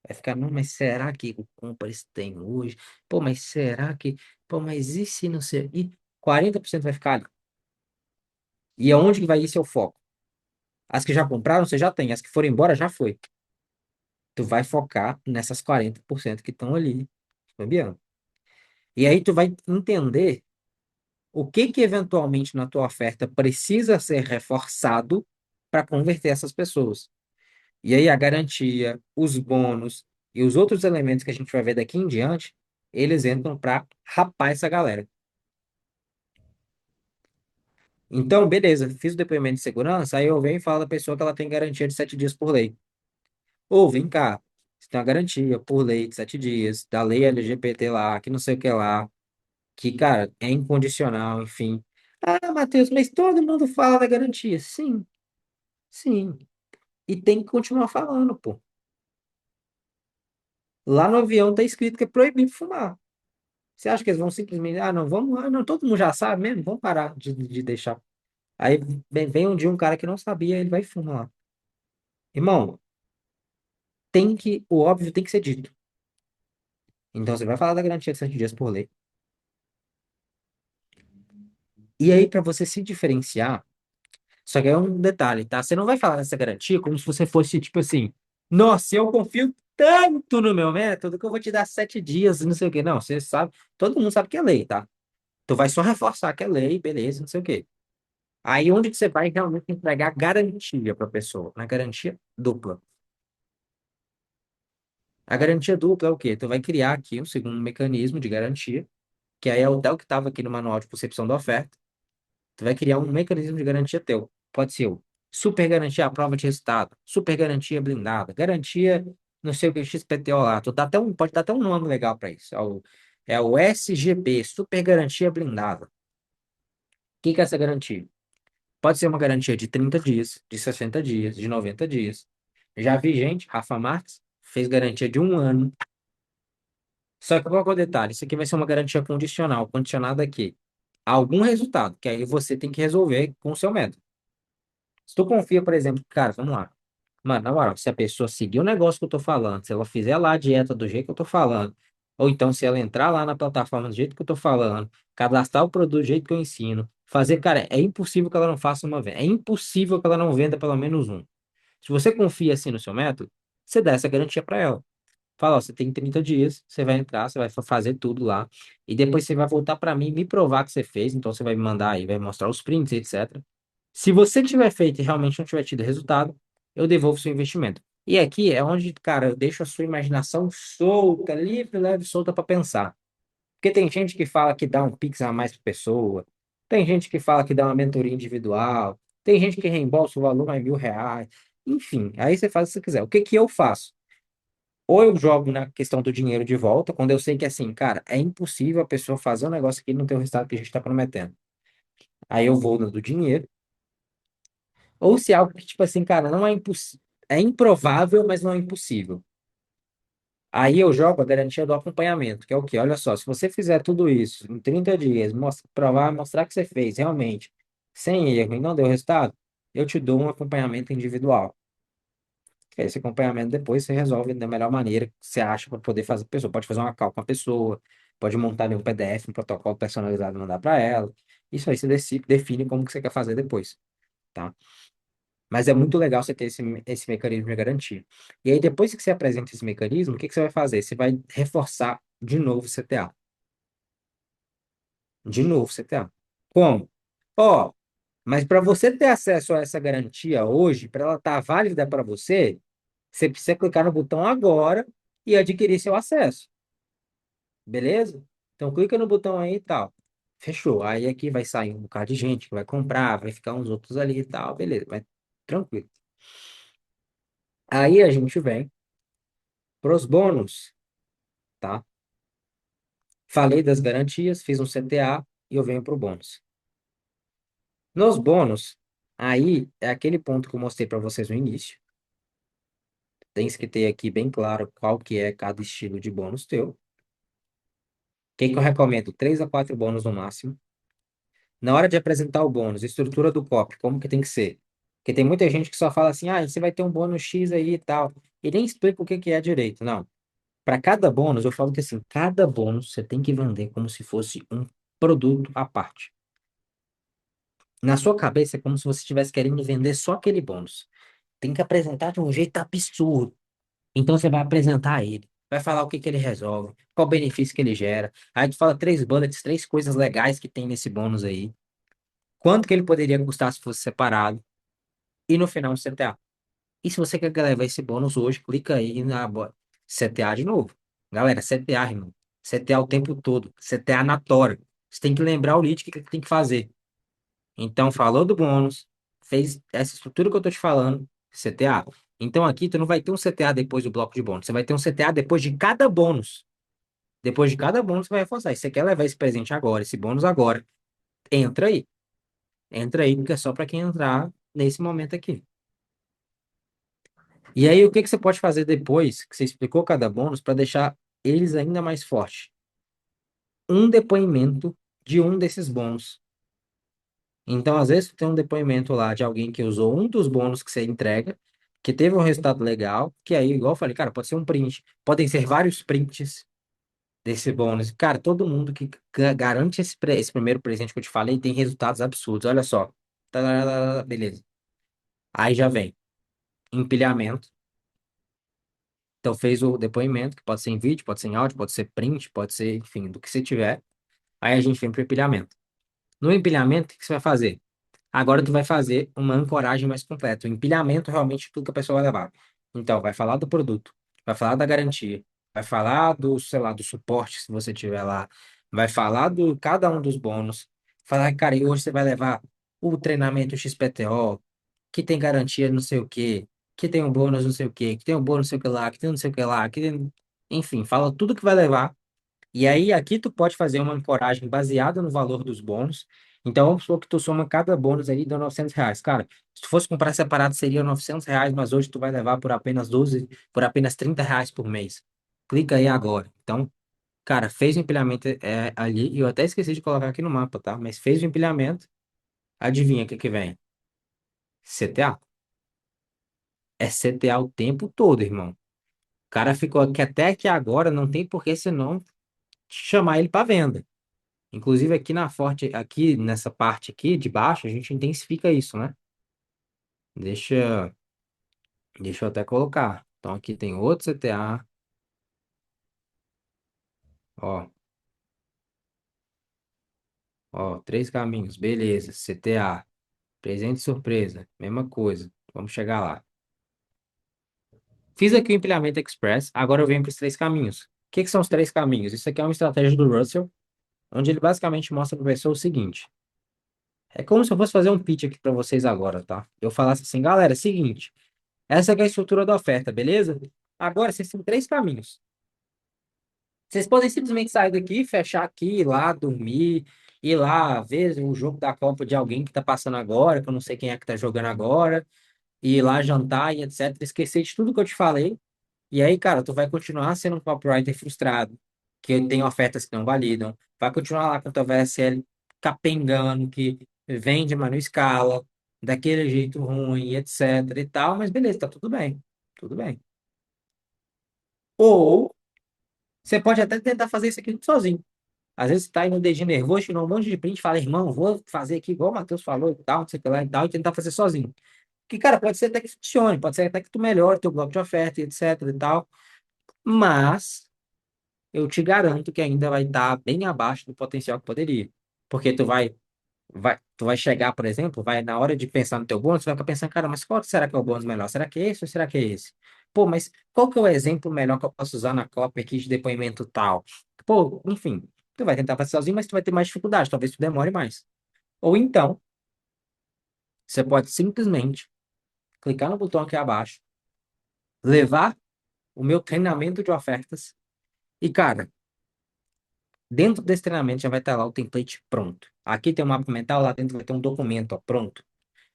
Vai ficar, não, mas será que o Compass tem hoje? Pô, mas será que. Pô, mas e se não sei? E 40% vai ficar ali. E aonde que vai ir seu foco? As que já compraram, você já tem. As que foram embora, já foi. Tu vai focar nessas 40% que estão ali, cambiando. E aí tu vai entender o que que eventualmente na tua oferta precisa ser reforçado para converter essas pessoas. E aí a garantia, os bônus e os outros elementos que a gente vai ver daqui em diante, eles entram para rapar essa galera. Então, beleza, fiz o depoimento de segurança, aí eu venho e falo da pessoa que ela tem garantia de 7 dias por lei. Ou, vem cá, você tem uma garantia por lei de 7 dias, da lei LGBT lá, que não sei o que lá, que, cara, é incondicional, enfim. Ah, Matheus, mas todo mundo fala da garantia. Sim, sim. E tem que continuar falando, pô. Lá no avião tá escrito que é proibido fumar. Você acha que eles vão simplesmente, ah, não, vamos, ah, não, todo mundo já sabe mesmo, vamos parar de deixar. Aí vem um dia um cara que não sabia, ele vai fumar lá. Irmão, o óbvio tem que ser dito. Então você vai falar da garantia de 7 dias por lei. E aí, para você se diferenciar, só que é um detalhe, tá? Você não vai falar dessa garantia como se você fosse, tipo assim, nossa, eu confio tanto no meu método que eu vou te dar 7 dias, não sei o quê. Não, você sabe, todo mundo sabe que é lei, tá? Tu vai só reforçar que é lei, beleza, não sei o quê. Aí onde que você vai realmente entregar garantia para a pessoa? Na garantia dupla. A garantia dupla é o quê? Tu vai criar aqui um segundo mecanismo de garantia, que aí é o que estava aqui no manual de concepção da oferta. Tu vai criar um mecanismo de garantia teu. Pode ser o super garantia à prova de resultado, super garantia blindada, garantia não sei o que, XPTO lá. Pode dar até um nome legal para isso. É o SGB, super garantia blindada. O que que é essa garantia? Pode ser uma garantia de 30 dias, de 60 dias, de 90 dias. Já vi gente, Rafa Marques, fez garantia de um ano. Só que qual que é o detalhe? Isso aqui vai ser uma garantia condicional, condicionada aqui a algum resultado, que aí você tem que resolver com o seu método. Se tu confia, por exemplo, cara, vamos lá. Mano, na moral, se a pessoa seguir o negócio que eu tô falando, se ela fizer lá a dieta do jeito que eu tô falando, ou então se ela entrar lá na plataforma do jeito que eu tô falando, cadastrar o produto do jeito que eu ensino, fazer, cara, é impossível que ela não faça uma venda. É impossível que ela não venda pelo menos um. Se você confia assim no seu método, você dá essa garantia para ela. Fala, ó, você tem 30 dias, você vai entrar, você vai fazer tudo lá, e depois você vai voltar para mim, me provar que você fez, então você vai me mandar aí, vai mostrar os prints, etc. Se você tiver feito e realmente não tiver tido resultado, eu devolvo seu investimento. E aqui é onde, cara, eu deixo a sua imaginação solta, livre, leve, solta para pensar. Porque tem gente que fala que dá um Pix a mais para pessoa, tem gente que fala que dá uma mentoria individual, tem gente que reembolsa o valor mais R$ 1.000. Enfim, aí você faz o que você quiser. O que que eu faço? Ou eu jogo na questão do dinheiro de volta, quando eu sei que assim, cara, é impossível a pessoa fazer um negócio aqui e não ter o resultado que a gente está prometendo. Aí eu vou no do dinheiro. Ou se é algo que, tipo assim, cara, não é impossível. É improvável, mas não é impossível. Aí eu jogo a garantia do acompanhamento, que é o quê? Olha só, se você fizer tudo isso em 30 dias, provar, mostrar que você fez realmente, sem erro e não deu resultado, eu te dou um acompanhamento individual. Esse acompanhamento depois você resolve da melhor maneira que você acha para poder fazer a pessoa. Pode fazer uma call com a pessoa, pode montar ali um PDF, um protocolo personalizado e mandar para ela. Isso aí você define como que você quer fazer depois, tá? Mas é muito legal você ter esse mecanismo de garantia. E aí, depois que você apresenta esse mecanismo, o que que você vai fazer? Você vai reforçar de novo o CTA. De novo o CTA. Como? Ó, mas para você ter acesso a essa garantia hoje, para ela estar válida para você, você precisa clicar no botão agora e adquirir seu acesso. Beleza? Então, clica no botão aí e tal. Fechou. Aí aqui vai sair um bocado de gente que vai comprar, vai ficar uns outros ali e tal. Beleza, mas tranquilo. Aí a gente vem pros bônus, tá? Falei das garantias, fiz um CTA e eu venho pro bônus. Nos bônus, aí é aquele ponto que eu mostrei para vocês no início. Tem que ter aqui bem claro qual que é cada estilo de bônus teu. O que que eu recomendo? 3 a 4 bônus no máximo. Na hora de apresentar o bônus, estrutura do copy, como que tem que ser? Porque tem muita gente que só fala assim, ah, você vai ter um bônus X aí e tal. E nem explica o que que é direito. Não. Para cada bônus, eu falo que assim, cada bônus você tem que vender como se fosse um produto à parte. Na sua cabeça é como se você estivesse querendo vender só aquele bônus. Tem que apresentar de um jeito absurdo. Então você vai apresentar ele. Vai falar o que que ele resolve, qual o benefício que ele gera. Aí tu fala 3 bullets, 3 coisas legais que tem nesse bônus aí. Quanto que ele poderia custar se fosse separado. E no final um CTA. E se você quer levar esse bônus hoje, clica aí na CTA de novo. Galera, CTA, irmão. CTA o tempo todo. CTA na tora. Você tem que lembrar o lead que tem que fazer. Então, falou do bônus, fez essa estrutura que eu tô te falando, CTA. Então, aqui tu não vai ter um CTA depois do bloco de bônus, você vai ter um CTA depois de cada bônus. Depois de cada bônus, você vai reforçar. E você quer levar esse presente agora, esse bônus agora, entra aí. Entra aí, porque é só para quem entrar nesse momento aqui. E aí, o que que você pode fazer depois que você explicou cada bônus para deixar eles ainda mais fortes? Um depoimento de um desses bônus. Então, às vezes, tem um depoimento lá de alguém que usou um dos bônus que você entrega, que teve um resultado legal, que aí, igual eu falei, cara, pode ser um print, podem ser vários prints desse bônus. Cara, todo mundo que garante esse primeiro presente que eu te falei tem resultados absurdos. Olha só. Tararara, beleza. Aí já vem empilhamento. Então, fez o depoimento, que pode ser em vídeo, pode ser em áudio, pode ser print, pode ser, enfim, do que você tiver. Aí a gente vem para o empilhamento. No empilhamento, o que você vai fazer? Agora tu vai fazer uma ancoragem mais completa. O empilhamento realmente é tudo que a pessoa vai levar. Então, vai falar do produto, vai falar da garantia, vai falar do, sei lá, do suporte, se você tiver lá, vai falar do cada um dos bônus. Falar, cara, e hoje você vai levar o treinamento XPTO, que tem garantia não sei o quê, que tem um bônus não sei o quê, que tem um bônus não sei o que lá, que tem não sei o que lá, enfim, fala tudo que vai levar e aí, aqui tu pode fazer uma ancoragem baseada no valor dos bônus. Então, vamos supor que tu soma cada bônus aí, dá R$ 900. Cara, se tu fosse comprar separado, seria R$ 900, mas hoje tu vai levar por apenas 12, por apenas R$ 30 por mês. Clica aí agora. Então, cara, fez o empilhamento ali, e eu até esqueci de colocar aqui no mapa, tá? Mas fez o empilhamento, adivinha o que que vem? CTA. É CTA o tempo todo, irmão. O cara ficou aqui até aqui agora, não tem por que você não chamar ele para venda. Inclusive aqui na Forte, aqui nessa parte aqui de baixo, a gente intensifica isso, né? Deixa, deixa eu até colocar. Então aqui tem outro CTA, ó, ó, três caminhos, beleza, CTA, presente surpresa, mesma coisa. Vamos chegar lá. Fiz aqui o empilhamento express, agora eu venho para os três caminhos. O que que são os três caminhos? Isso aqui é uma estratégia do Russell, onde ele basicamente mostra para a pessoa o seguinte: é como se eu fosse fazer um pitch aqui para vocês agora, tá? Eu falasse assim, galera, é o seguinte, essa aqui é a estrutura da oferta, beleza? Agora vocês têm três caminhos. Vocês podem simplesmente sair daqui, fechar aqui, ir lá, dormir, ir lá ver o jogo da Copa de alguém que tá passando agora, que eu não sei quem é que tá jogando agora, ir lá jantar e etc. Esquecer de tudo que eu te falei. E aí, cara, tu vai continuar sendo um copywriter frustrado, que tem ofertas que não validam. Vai continuar lá com a tua VSL capengando, que vende, mas não escala, daquele jeito ruim, etc e tal. Mas beleza, tá tudo bem. Tudo bem. Ou você pode até tentar fazer isso aqui sozinho. Às vezes você tá aí no dedinho nervoso, tirou um monte de print, fala, irmão, vou fazer aqui igual o Matheus falou e tal, não sei o que lá e tal, e tentar fazer sozinho. Que, cara, pode ser até que funcione, pode ser até que tu melhore teu bloco de oferta e etc e tal, mas eu te garanto que ainda vai estar bem abaixo do potencial que poderia. Porque tu vai chegar, por exemplo, vai na hora de pensar no teu bônus, tu vai ficar pensando, cara, mas qual será que é o bônus melhor? Será que é esse ou será que é esse? Pô, mas qual que é o exemplo melhor que eu posso usar na cópia aqui de depoimento tal? Pô, enfim, tu vai tentar fazer sozinho, mas tu vai ter mais dificuldade, talvez tu demore mais. Ou então, você pode simplesmente clicar no botão aqui abaixo, levar o meu treinamento de ofertas e, cara, dentro desse treinamento já vai estar lá o template pronto. Aqui tem um mapa mental, lá dentro vai ter um documento, ó, pronto.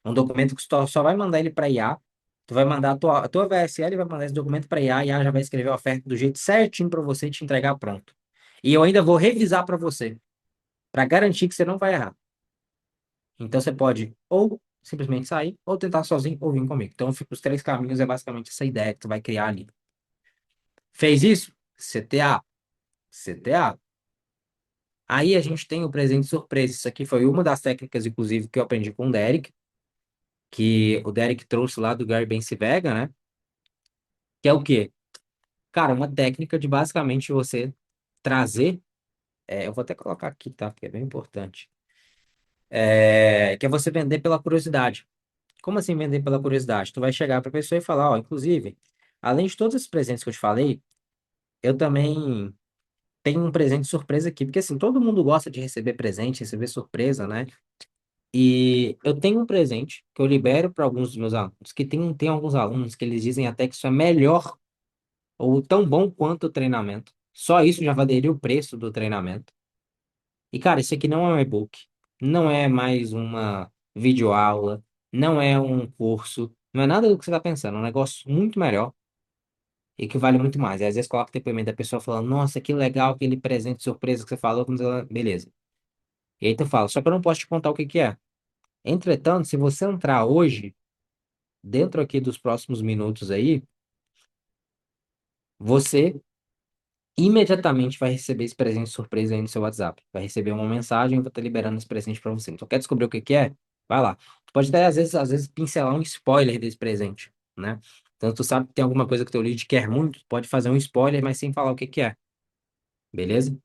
É um documento que tu só vai mandar ele para IA. Tu vai mandar a tua VSL, vai mandar esse documento para IA, e a IA já vai escrever a oferta do jeito certinho para você te entregar pronto. E eu ainda vou revisar para você, para garantir que você não vai errar. Então você pode ou simplesmente sair, ou tentar sozinho, ou vir comigo. Então fica os três caminhos, é basicamente essa ideia que tu vai criar ali. Fez isso? CTA. CTA. Aí a gente tem o presente surpresa. Isso aqui foi uma das técnicas, inclusive, que eu aprendi com o Derek, que o Derek trouxe lá do Gary Vega, né? Que é o quê? Cara, uma técnica de basicamente você trazer. Eu vou até colocar aqui, tá? Porque é bem importante. Que é você vender pela curiosidade. Como assim vender pela curiosidade? Tu vai chegar para a pessoa e falar, ó, inclusive, além de todos esses presentes que eu te falei, eu também tenho um presente surpresa aqui, porque assim, todo mundo gosta de receber presente, receber surpresa, né? E eu tenho um presente que eu libero para alguns dos meus alunos, que tem alguns alunos que eles dizem até que isso é melhor ou tão bom quanto o treinamento. Só isso já valeria o preço do treinamento. E, cara, isso aqui não é um e-book, não é mais uma videoaula, não é um curso, não é nada do que você está pensando, é um negócio muito melhor e que vale muito mais. E às vezes coloca o depoimento da pessoa falando, nossa, que legal aquele presente surpresa que você falou, beleza. E aí tu fala, só que eu não posso te contar o que que é. Entretanto, se você entrar hoje, dentro aqui dos próximos minutos aí, você imediatamente vai receber esse presente surpresa aí no seu WhatsApp. Vai receber uma mensagem e eu vou estar liberando esse presente para você. Então, quer descobrir o que que é? Vai lá. Tu pode até, às vezes, pincelar um spoiler desse presente, né? Então, tu sabe que tem alguma coisa que teu lead quer muito, tu pode fazer um spoiler, mas sem falar o que que é. Beleza?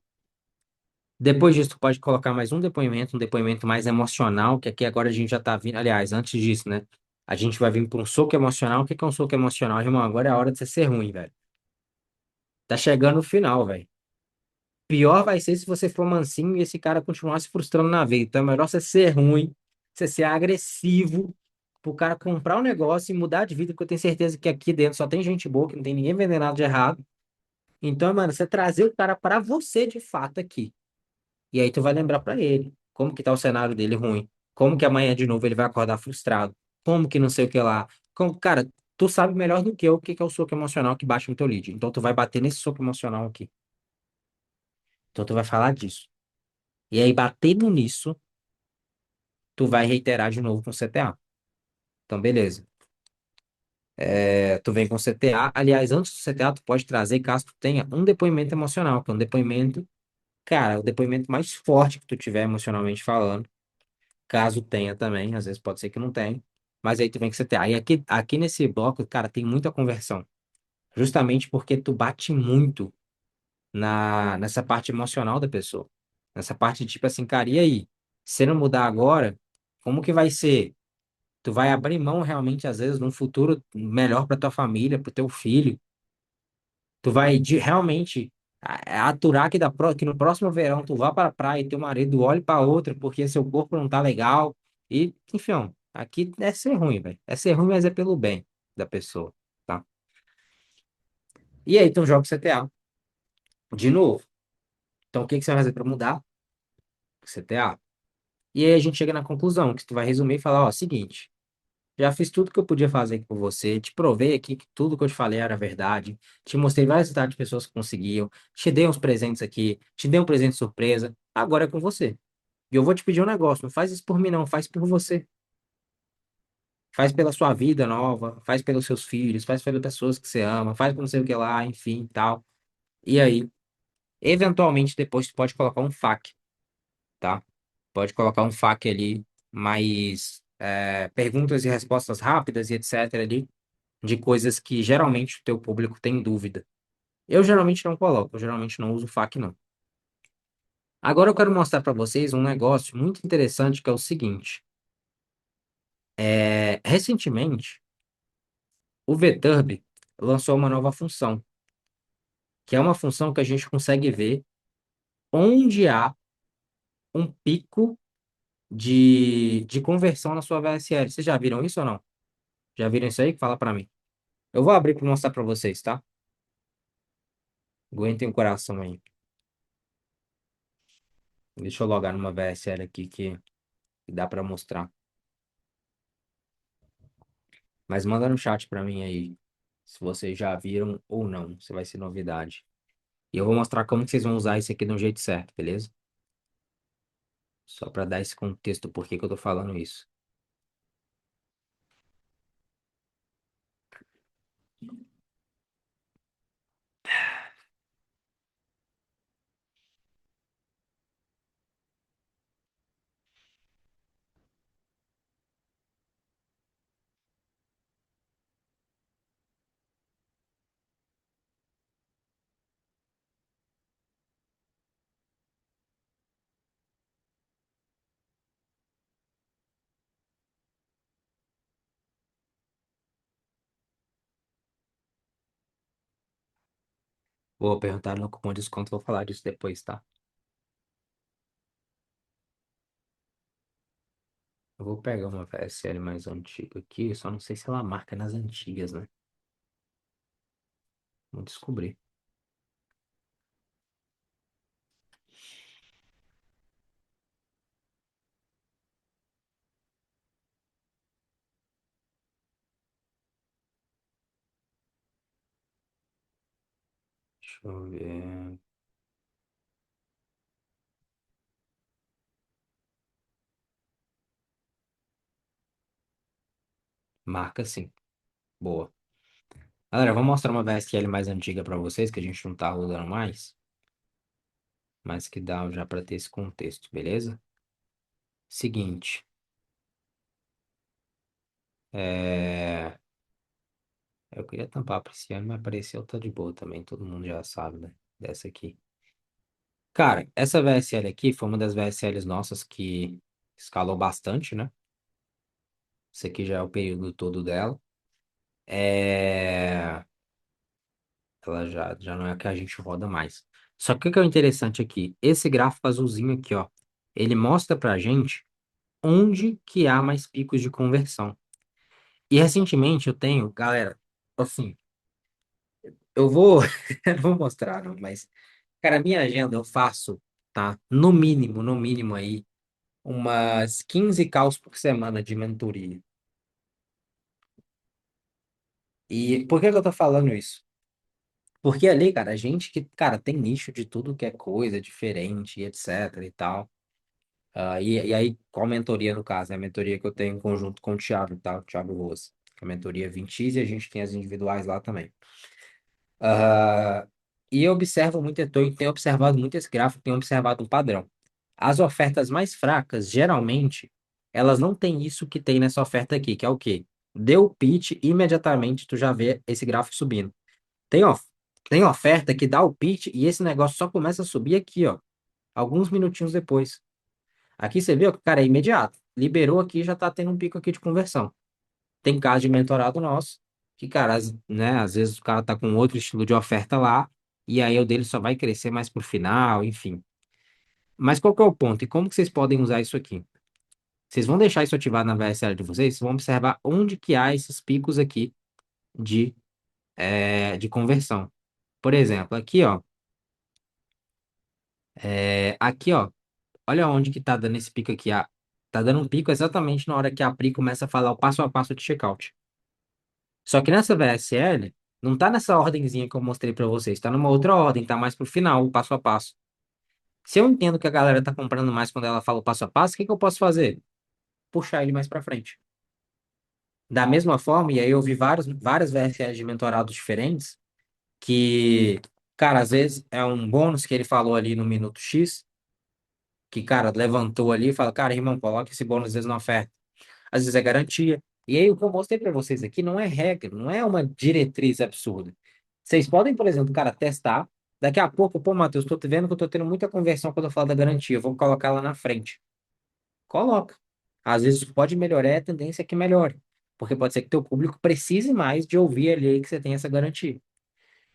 Depois disso, tu pode colocar mais um depoimento mais emocional, que aqui agora a gente já tá vindo. Aliás, antes disso, né? A gente vai vir para um soco emocional. O que que é um soco emocional, irmão? Agora é a hora de você ser ruim, velho. Tá chegando o final, velho. Pior vai ser se você for mansinho e esse cara continuar se frustrando na vida. Então é melhor você ser ruim, você ser agressivo, pro cara comprar um negócio e mudar de vida, porque eu tenho certeza que aqui dentro só tem gente boa, que não tem ninguém vendendo nada de errado. Então, mano, você trazer o cara para você de fato aqui. E aí tu vai lembrar pra ele. como que tá o cenário dele ruim, como que amanhã de novo ele vai acordar frustrado, como que não sei o que lá. Como, cara, tu sabe melhor do que eu o que que é o soco emocional que bate no teu lead. Então tu vai bater nesse soco emocional aqui. Então tu vai falar disso. E aí, batendo nisso, tu vai reiterar de novo com CTA. Então, beleza. Tu vem com CTA. Aliás, antes do CTA, tu pode trazer, caso tu tenha, um depoimento emocional, que é um depoimento, cara, o depoimento mais forte que tu tiver emocionalmente falando. Caso tenha também, às vezes pode ser que não tenha. Mas aí tu vem com CTA. E aqui nesse bloco, cara, tem muita conversão. Justamente porque tu bate muito nessa parte emocional da pessoa. Nessa parte, tipo assim, cara, e aí? Se não mudar agora, como que vai ser? Tu vai abrir mão realmente, às vezes, num futuro melhor para tua família, para o teu filho. Tu vai realmente aturar que no próximo verão tu vá para a praia e teu marido olhe para outra porque seu corpo não tá legal. E, enfim, ó, aqui é ser ruim, velho. É ser ruim, mas é pelo bem da pessoa, tá? E aí tu joga o CTA de novo. Então, o que que você vai fazer para mudar? CTA. E aí a gente chega na conclusão, que tu vai resumir e falar, ó, seguinte. Já fiz tudo que eu podia fazer aqui por você, te provei aqui que tudo que eu te falei era verdade, te mostrei vários resultados de pessoas que conseguiam, te dei uns presentes aqui, te dei um presente surpresa, agora é com você. E eu vou te pedir um negócio, não faz isso por mim não, faz por você. Faz pela sua vida nova, faz pelos seus filhos, faz pelas pessoas que você ama, faz por não sei o que lá, enfim, tal. E aí, eventualmente depois tu pode colocar um FAQ, tá? Pode colocar um FAQ ali, mais perguntas e respostas rápidas e etc. ali de coisas que geralmente o teu público tem dúvida. Eu geralmente não coloco, eu geralmente não uso FAQ, não. Agora eu quero mostrar para vocês um negócio muito interessante que é o seguinte. Recentemente, o VTurb lançou uma nova função, que é uma função que a gente consegue ver onde há um pico de conversão na sua VSL. Vocês já viram isso ou não? Já viram isso aí? Fala para mim. Eu vou abrir para mostrar para vocês, tá? Aguentem o coração aí. Deixa eu logar numa VSL aqui que dá para mostrar. Mas manda no chat pra mim aí, se vocês já viram ou não, se vai ser novidade. E eu vou mostrar como que vocês vão usar isso aqui do jeito certo, beleza? Só pra dar esse contexto por que que eu tô falando isso. Vou perguntar no cupom de desconto, vou falar disso depois, tá? Eu vou pegar uma VSL mais antiga aqui, só não sei se ela marca nas antigas, né? Vamos descobrir. Deixa eu ver. Marca sim. Boa. Galera, eu vou mostrar uma VSL mais antiga pra vocês, que a gente não tá usando mais, mas que dá já pra ter esse contexto, beleza? Seguinte. É... Eu queria tampar para esse ano, mas apareceu, tá de boa também. Todo mundo já sabe, né? Dessa aqui. Cara, essa VSL aqui foi uma das VSLs nossas que escalou bastante, né? Esse aqui já é o período todo dela. É... Ela já não é a que a gente roda mais. Só que o que é o interessante aqui? Esse gráfico azulzinho aqui, ó. Ele mostra pra gente onde que há mais picos de conversão. E recentemente eu tenho, galera, assim, eu vou, eu não vou mostrar, não, mas cara, minha agenda eu faço, tá? No mínimo aí. umas 15 calls por semana de mentoria. E por que que eu tô falando isso? Porque ali, cara, a gente que, cara, tem nicho de tudo que é coisa diferente, e etc e tal. E aí, qual mentoria no caso? É a mentoria que eu tenho em conjunto com o Thiago, tá? O Thiago Rose. A mentoria 20x e a gente tem as individuais lá também. Ah, e eu observo muito, eu tenho observado muito esse gráfico, tenho observado um padrão. As ofertas mais fracas, geralmente, elas não têm isso que tem nessa oferta aqui, que é o quê? Deu o pitch, imediatamente tu já vê esse gráfico subindo. Tem, of tem oferta que dá o pitch e esse negócio só começa a subir aqui, ó, alguns minutinhos depois. Aqui você vê, cara, é imediato. Liberou aqui, já tá tendo um pico aqui de conversão. Tem caso de mentorado nosso, que, cara, né, às vezes o cara tá com outro estilo de oferta lá, e aí o dele só vai crescer mais pro final, enfim. Mas qual que é o ponto? E como que vocês podem usar isso aqui? Vocês vão deixar isso ativado na VSL de vocês, vão observar onde que há esses picos aqui de, de conversão. Por exemplo, aqui, ó, olha onde que tá dando esse pico aqui. Tá dando um pico exatamente na hora que a Pri começa a falar o passo a passo de checkout. Só que nessa VSL, não tá nessa ordenzinha que eu mostrei para vocês, tá numa outra ordem, tá mais pro final, o passo a passo. Se eu entendo que a galera tá comprando mais quando ela fala o passo a passo, o que que eu posso fazer? Puxar ele mais para frente. Da mesma forma, e aí eu vi várias VSLs de mentorados diferentes, que, cara, às vezes é um bônus que ele falou ali no minuto X, que, cara, levantou ali e fala, cara, irmão, coloca esse bônus às vezes na oferta. Às vezes é garantia. E aí, o que eu mostrei para vocês aqui não é regra, não é uma diretriz absurda. Vocês podem, por exemplo, cara, testar. Daqui a pouco, pô, Matheus, estou vendo que eu estou tendo muita conversão quando eu falo da garantia. Eu vou colocar lá na frente. Coloca. Às vezes pode melhorar, a tendência é que melhore. Porque pode ser que teu público precise mais de ouvir ali que você tem essa garantia.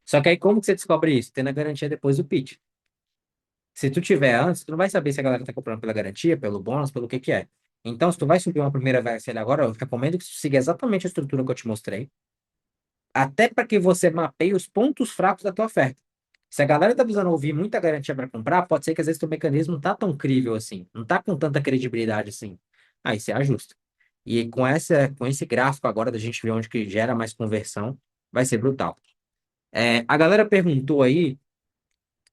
Só que aí, como que você descobre isso? Tendo a garantia depois do pitch. Se tu tiver antes, tu não vai saber se a galera tá comprando pela garantia, pelo bônus, pelo que é. Então, se tu vai subir uma primeira VSL agora, eu recomendo que tu siga exatamente a estrutura que eu te mostrei, até para que você mapeie os pontos fracos da tua oferta. Se a galera tá precisando ouvir muita garantia para comprar, pode ser que às vezes teu mecanismo não tá tão crível assim, não tá com tanta credibilidade assim. Aí você ajusta. E com esse gráfico agora da gente ver onde que gera mais conversão, vai ser brutal. A galera perguntou aí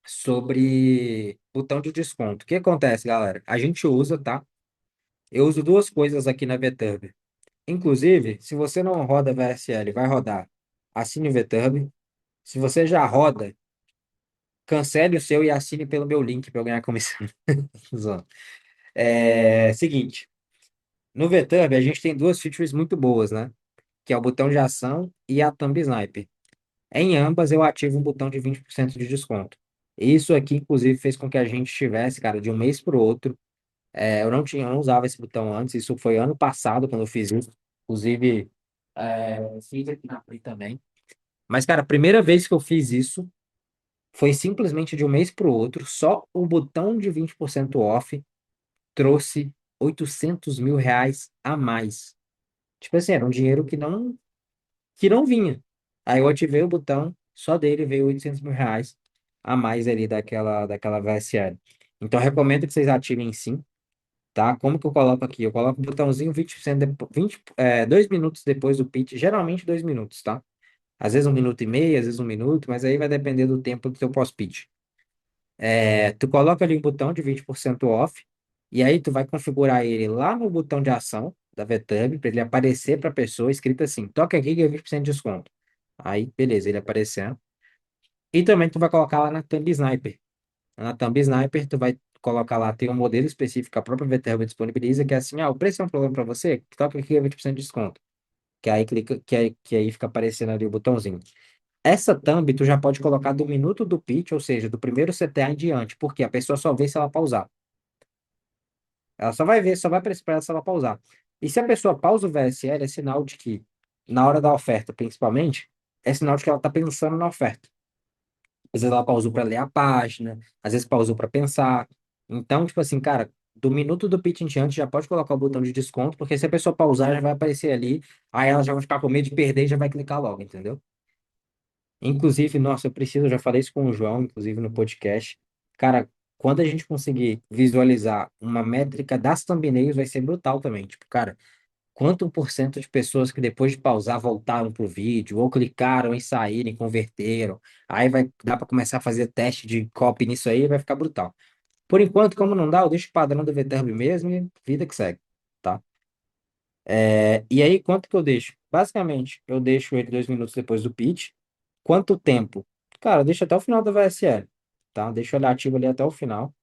sobre botão de desconto. O que acontece, galera? A gente usa, tá? Eu uso duas coisas aqui na VTube. Inclusive, se você não roda VSL, vai rodar. Assine o VTube. Se você já roda, cancele o seu e assine pelo meu link para eu ganhar comissão. Zoando. Seguinte, no VTube a gente tem duas features muito boas, né? Que é o botão de ação e a Thumb Sniper. Em ambas eu ativo um botão de 20% de desconto. Isso aqui, inclusive, fez com que a gente tivesse, cara, de um mês para o outro. Eu não usava esse botão antes, isso foi ano passado quando eu fiz isso. Inclusive, fiz aqui na Play também. Mas, cara, a primeira vez que eu fiz isso foi simplesmente de um mês para o outro, só o botão de 20% off trouxe 800 mil reais a mais. Tipo assim, era um dinheiro que não vinha. Aí eu ativei o botão, só dele veio 800 mil reais a mais ali daquela VSL. Então, eu recomendo que vocês ativem sim, tá? Como que eu coloco aqui? Eu coloco o botãozinho 20%, 2 minutos depois do pitch, geralmente 2 minutos, tá? Às vezes 1 minuto e meio, às vezes 1 minuto, mas aí vai depender do tempo do teu pós-pitch. Tu coloca ali o botão de 20% off, e aí tu vai configurar ele lá no botão de ação da VTub, para ele aparecer para a pessoa, escrito assim, toca aqui que é 20% de desconto. Aí, beleza, ele aparecendo. E também tu vai colocar lá na Thumb Sniper. Na Thumb Sniper, tu vai colocar lá, tem um modelo específico, que a própria VTub disponibiliza, que é assim, o preço é um problema para você? Toca aqui que é 20% de desconto. Que aí clica, que aí fica aparecendo ali o botãozinho. Essa thumb tu já pode colocar do minuto do pitch, ou seja, do primeiro CTA em diante, porque a pessoa só vê se ela pausar. Ela só vai ver, só vai aparecer para ela se ela pausar. E se a pessoa pausa o VSL, é sinal de que, na hora da oferta, principalmente, é sinal de que ela está pensando na oferta. Às vezes ela pausou para ler a página, às vezes pausou para pensar. Então, tipo assim, cara, do minuto do pitch em diante já pode colocar o botão de desconto, porque se a pessoa pausar, já vai aparecer ali, aí ela já vai ficar com medo de perder e já vai clicar logo, entendeu? Inclusive, nossa, eu já falei isso com o João, inclusive no podcast. Cara, quando a gente conseguir visualizar uma métrica das thumbnails, vai ser brutal também. Tipo, cara, quanto por cento de pessoas que depois de pausar voltaram pro vídeo, ou clicaram em sair e converteram. Aí vai dar para começar a fazer teste de copy nisso aí, vai ficar brutal. Por enquanto, como não dá, eu deixo o padrão do VTERB mesmo e vida que segue, tá? E aí, quanto que eu deixo? Basicamente, eu deixo ele 2 minutos depois do pitch. Quanto tempo? Cara, eu deixo até o final da VSL, tá? Deixo ele ativo ali até o final.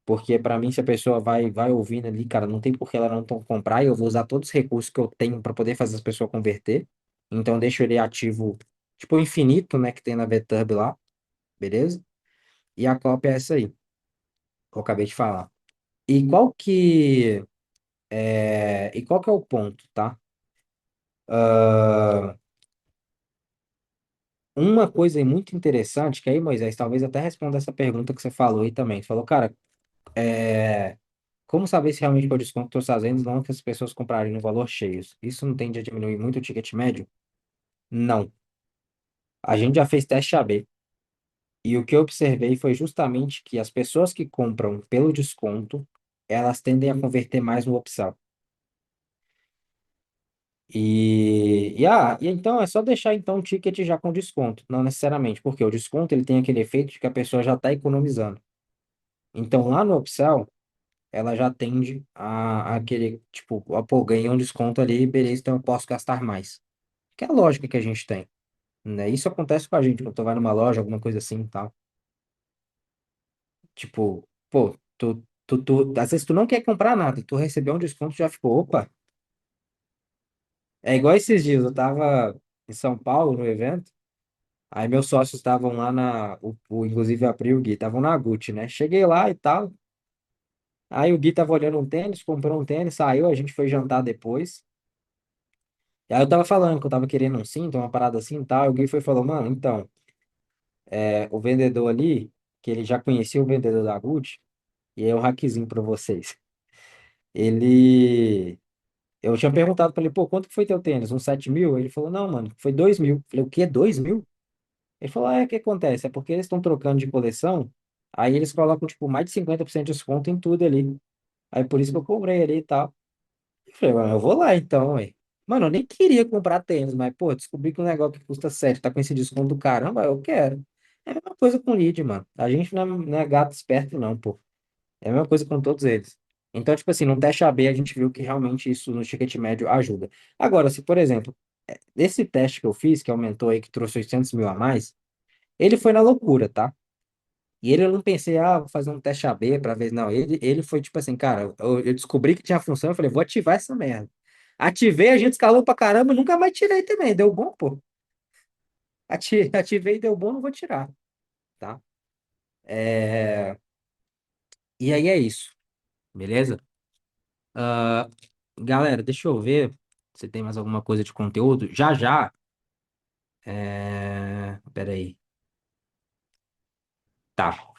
Porque para mim, se a pessoa vai ouvindo ali, cara, não tem por que ela não comprar, e eu vou usar todos os recursos que eu tenho para poder fazer as pessoas converter. Então, eu deixo ele ativo, tipo, o infinito, né, que tem na VTub lá, beleza? E a cópia é essa aí, que eu acabei de falar. E qual que é o ponto, tá? Ah, uma coisa muito interessante, que aí, Moisés, talvez até responda essa pergunta que você falou aí também. Você falou, cara, é, como saber se realmente foi o desconto que estou fazendo, não que as pessoas comprarem no valor cheios? Isso não tende a diminuir muito o ticket médio? Não. A gente já fez teste AB. E o que eu observei foi justamente que as pessoas que compram pelo desconto, elas tendem a converter mais no upsell. E então é só deixar então o ticket já com desconto, não necessariamente, porque o desconto ele tem aquele efeito de que a pessoa já está economizando. Então lá no upsell, ela já tende a aquele, tipo, pô, ganhei um desconto ali, beleza, então eu posso gastar mais. Que é a lógica que a gente tem, né? Isso acontece com a gente quando tu vai numa loja, alguma coisa assim, e tal. Tipo, pô, às vezes tu não quer comprar nada, tu recebeu um desconto, já ficou, opa. É igual esses dias, eu tava em São Paulo no evento, aí meus sócios estavam lá inclusive a Pri e o Gui, estavam na Gucci, né? Cheguei lá e tal, aí o Gui tava olhando um tênis, comprou um tênis, saiu, a gente foi jantar depois. E aí eu tava falando que eu tava querendo um cinto, uma parada assim e tal, e o Gui foi e falou, mano, então, o vendedor ali, que ele já conhecia o vendedor da Gucci, e é um hackzinho pra vocês. Ele. Eu tinha perguntado pra ele, pô, quanto que foi teu tênis? Uns 7 mil? Ele falou, não, mano, foi 2 mil. Eu falei, o quê? 2 mil? Ele falou, o que acontece? É porque eles estão trocando de coleção, aí eles colocam, tipo, mais de 50% de desconto em tudo ali. Aí por isso que eu comprei ali e tal. Eu falei, mano, eu vou lá então, ué. Mano, eu nem queria comprar tênis, mas, pô, descobri que um negócio que custa 7 tá com esse desconto do caramba, eu quero. É a mesma coisa com o lead, mano. A gente não é gato esperto, não, pô. É a mesma coisa com todos eles. Então, tipo assim, no teste AB a gente viu que realmente isso no ticket médio ajuda. Agora, se, por exemplo, esse teste que eu fiz, que aumentou aí, que trouxe 800 mil a mais, ele foi na loucura, tá? E ele eu não pensei, vou fazer um teste AB pra ver. Não, ele foi tipo assim, cara, eu descobri que tinha função, eu falei, vou ativar essa merda. Ativei, a gente escalou pra caramba, nunca mais tirei também. Deu bom, pô. Ativei, deu bom, não vou tirar, tá? É, E aí é isso, beleza? Ah, galera, deixa eu ver se tem mais alguma coisa de conteúdo. Já já. Peraí. Tá.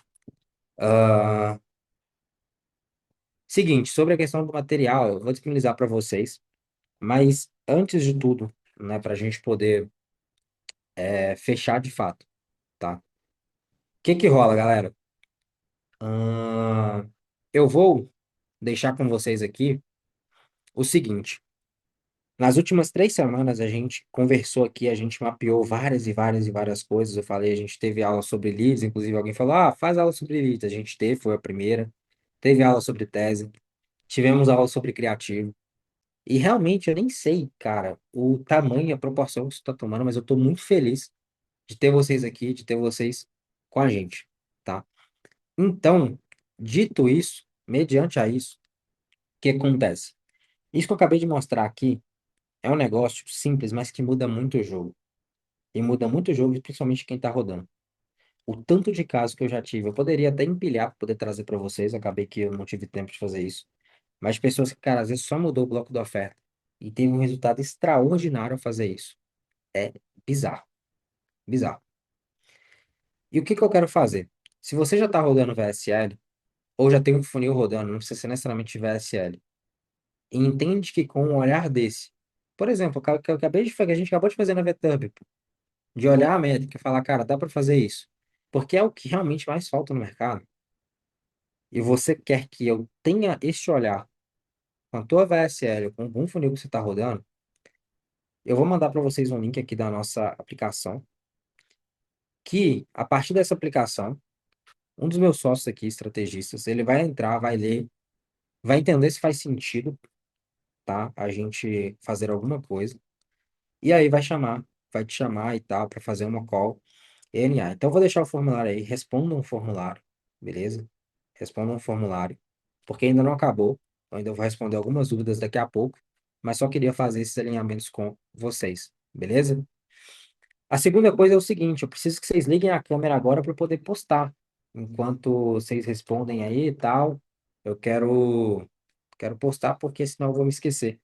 Ah, seguinte, sobre a questão do material, eu vou disponibilizar para vocês. Mas antes de tudo, né, para a gente poder fechar de fato, tá? O que que rola, galera? Ah, eu vou deixar com vocês aqui o seguinte. Nas últimas 3 semanas a gente conversou aqui, a gente mapeou várias e várias e várias coisas. Eu falei, a gente teve aula sobre leads, inclusive alguém falou, faz aula sobre leads. A gente teve, foi a primeira. Teve aula sobre tese, tivemos aula sobre criativo. E realmente eu nem sei, cara, o tamanho e a proporção que isso está tomando, mas eu estou muito feliz de ter vocês aqui, de ter vocês com a gente, tá? Então, dito isso, mediante a isso, o que acontece? Isso que eu acabei de mostrar aqui é um negócio simples, mas que muda muito o jogo. E muda muito o jogo, principalmente quem tá rodando. O tanto de casos que eu já tive, eu poderia até empilhar para poder trazer para vocês, acabei que eu não tive tempo de fazer isso. Mas pessoas que, cara, às vezes só mudou o bloco da oferta e teve um resultado extraordinário ao fazer isso. É bizarro, bizarro. E o que que eu quero fazer? Se você já está rodando VSL, ou já tem um funil rodando, não precisa ser necessariamente VSL, e entende que com um olhar desse, por exemplo, que eu acabei de fazer, a gente acabou de fazer na VTub, pô, de olhar a métrica e falar, cara, dá para fazer isso. Porque é o que realmente mais falta no mercado. e você quer que eu tenha este olhar com a tua VSL, com algum funil que você está rodando, eu vou mandar para vocês um link aqui da nossa aplicação, que a partir dessa aplicação, um dos meus sócios aqui, estrategistas, ele vai entrar, vai ler, vai entender se faz sentido, tá? A gente fazer alguma coisa. E aí vai te chamar e tal, para fazer uma call NA. Então, eu vou deixar o formulário aí, responda um formulário, beleza? Responda um formulário, porque ainda não acabou. Eu ainda vou responder algumas dúvidas daqui a pouco, mas só queria fazer esses alinhamentos com vocês, beleza? A segunda coisa é o seguinte, eu preciso que vocês liguem a câmera agora para poder postar. Enquanto vocês respondem aí e tal, eu quero postar porque senão eu vou me esquecer.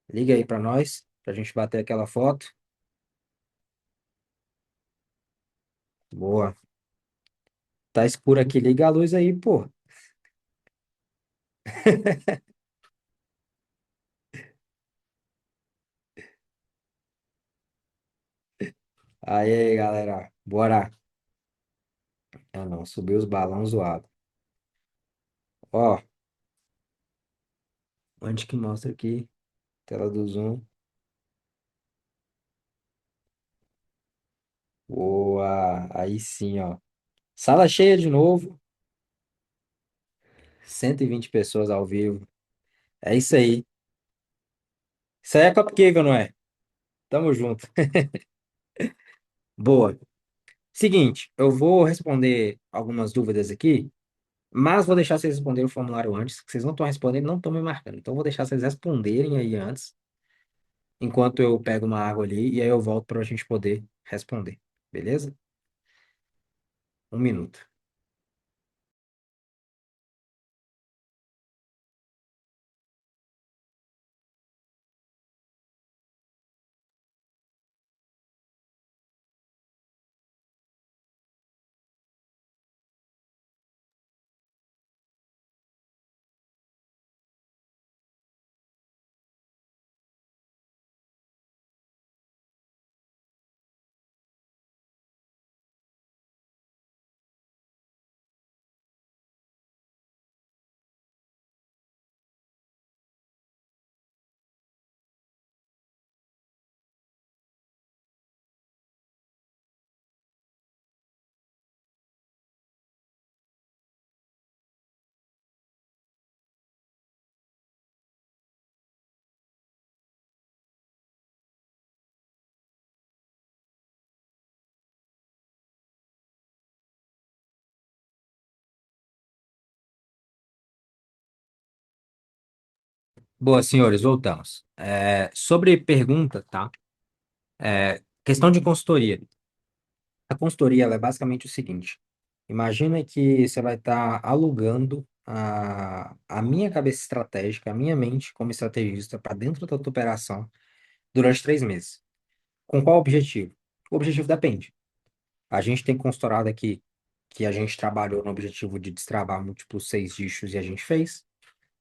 Liga aí para nós, pra gente bater aquela foto. Boa. Tá escuro aqui, liga a luz aí, pô. Aí, galera, bora. Ah, não, subiu os balões zoado. Ó, onde que mostra aqui? Tela do Zoom. Boa, aí sim, ó. Sala cheia de novo, 120 pessoas ao vivo. É isso aí. Isso aí é Cupcake, não é? Tamo junto. Boa. Seguinte, eu vou responder algumas dúvidas aqui, mas vou deixar vocês responderem o formulário antes, que vocês não estão respondendo, não estão me marcando. Então, eu vou deixar vocês responderem aí antes, enquanto eu pego uma água ali, e aí eu volto para a gente poder responder. Beleza? Um minuto. Boa, senhores, voltamos. Sobre pergunta, tá? Questão de consultoria. A consultoria, ela é basicamente o seguinte. Imagina que você vai estar alugando a minha cabeça estratégica, a minha mente como estrategista para dentro da tua operação durante 3 meses. Com qual objetivo? O objetivo depende. A gente tem consultorado aqui que a gente trabalhou no objetivo de destravar múltiplos 6 dígitos e a gente fez.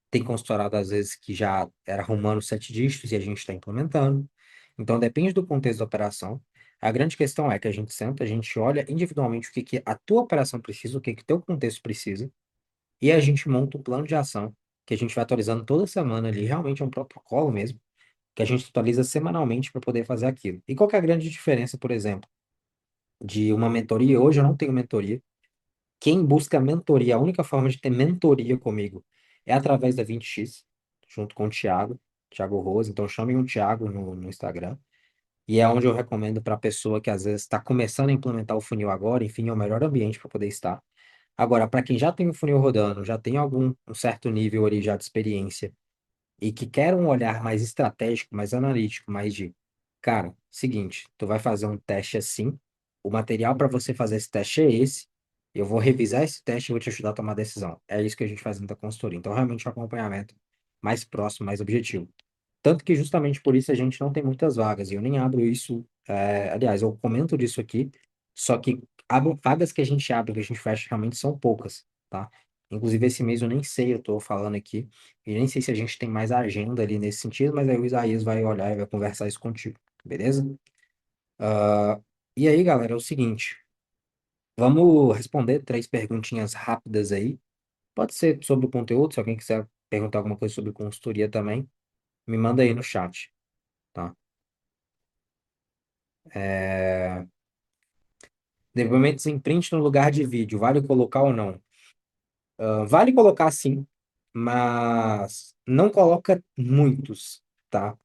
Tem consultorado, às vezes, que já era arrumando 7 dígitos e a gente está implementando. Então, depende do contexto da operação. A grande questão é que a gente senta, a gente olha individualmente o que que a tua operação precisa, o que que teu contexto precisa, e a gente monta um plano de ação que a gente vai atualizando toda semana ali. Realmente é um protocolo mesmo, que a gente atualiza semanalmente para poder fazer aquilo. E qual que é a grande diferença, por exemplo, de uma mentoria? Hoje eu não tenho mentoria. Quem busca mentoria, a única forma de ter mentoria comigo é através da 20x, junto com o Thiago, Thiago Rose. Então, chamem o Thiago no Instagram. E é onde eu recomendo para a pessoa que às vezes está começando a implementar o funil agora, enfim, é o melhor ambiente para poder estar. Agora, para quem já tem o funil rodando, já tem algum um certo nível ali já de experiência e que quer um olhar mais estratégico, mais analítico, mais de, cara, seguinte, tu vai fazer um teste assim, o material para você fazer esse teste é esse, eu vou revisar esse teste e vou te ajudar a tomar a decisão. É isso que a gente faz dentro da consultoria. Então, realmente, um acompanhamento mais próximo, mais objetivo. Tanto que justamente por isso a gente não tem muitas vagas, e eu nem abro isso, aliás, eu comento disso aqui, só que vagas que a gente abre, que a gente fecha, realmente são poucas, tá? Inclusive, esse mês eu nem sei, eu tô falando aqui, e nem sei se a gente tem mais agenda ali nesse sentido, mas aí o Isaías vai olhar e vai conversar isso contigo, beleza? Ah, e aí, galera, é o seguinte, vamos responder 3 perguntinhas rápidas aí. Pode ser sobre o conteúdo, se alguém quiser perguntar alguma coisa sobre consultoria também, me manda aí no chat, tá? É... Depoimentos em print no lugar de vídeo, vale colocar ou não? Vale colocar sim, mas não coloca muitos, tá?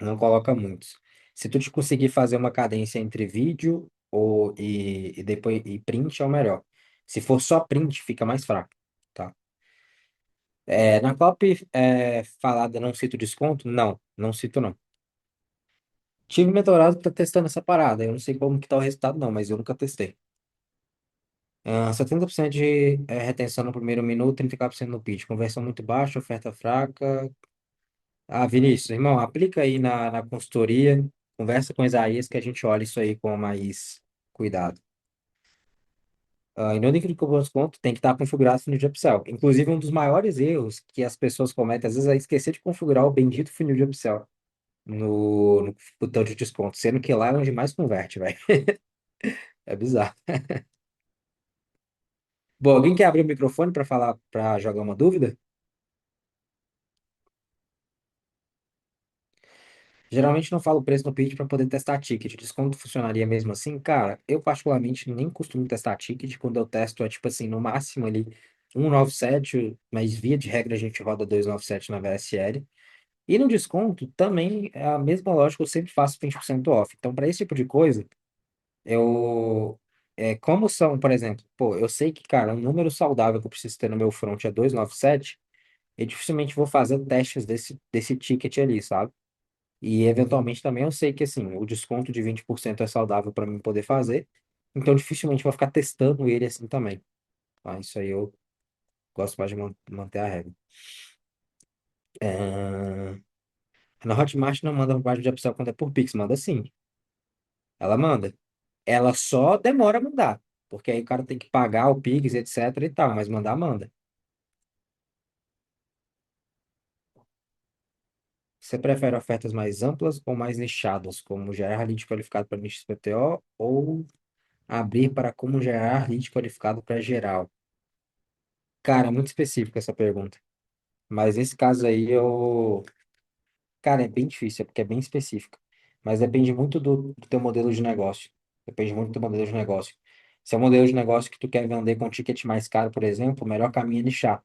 Não coloca muitos. Se tu te conseguir fazer uma cadência entre vídeo e depois e print é o melhor. Se for só print, fica mais fraco, tá? Na copy falada, não cito desconto? Não, não cito não. Tive mentorado que tá testando essa parada. Eu não sei como que tá o resultado não, mas eu nunca testei. 70% de retenção no primeiro minuto, 34% no pitch. Conversão muito baixa, oferta fraca. Ah, Vinícius, irmão, aplica aí na consultoria, conversa com o Isaías que a gente olha isso aí com mais cuidado. E no link de cupom de desconto tem que estar configurado o funil de upsell. Inclusive, um dos maiores erros que as pessoas cometem, às vezes, é esquecer de configurar o bendito funil de upsell no botão de desconto, sendo que lá é onde mais converte, velho. É bizarro. Bom, alguém quer abrir o microfone para falar, para jogar uma dúvida? Geralmente não falo o preço no pitch para poder testar ticket. Desconto funcionaria mesmo assim? Cara, eu particularmente nem costumo testar ticket. Quando eu testo é tipo assim, no máximo ali 197, mas via de regra a gente roda 297 na VSL. E no desconto também é a mesma lógica, eu sempre faço 20% off. Então, para esse tipo de coisa, eu. Como são, por exemplo, pô, eu sei que, cara, um número saudável que eu preciso ter no meu front é 297, eu dificilmente vou fazer testes desse ticket ali, sabe? E eventualmente também eu sei que assim, o desconto de 20% é saudável para mim poder fazer, então dificilmente vou ficar testando ele assim também. Tá? Isso aí eu gosto mais de manter a regra. É, Na Hotmart não manda página de upsell quando é por Pix, manda sim. Ela manda. Ela só demora a mandar, porque aí o cara tem que pagar o Pix, etc e tal, mas mandar, manda. Você prefere ofertas mais amplas ou mais nichadas, como gerar lead qualificado para nicho PTO ou abrir para como gerar lead qualificado para geral? Cara, é muito específica essa pergunta. Mas nesse caso aí, Cara, é bem difícil, porque é bem específica. Mas depende muito do teu modelo de negócio. Depende muito do teu modelo de negócio. Se é um modelo de negócio que tu quer vender com um ticket mais caro, por exemplo, o melhor caminho é nichar.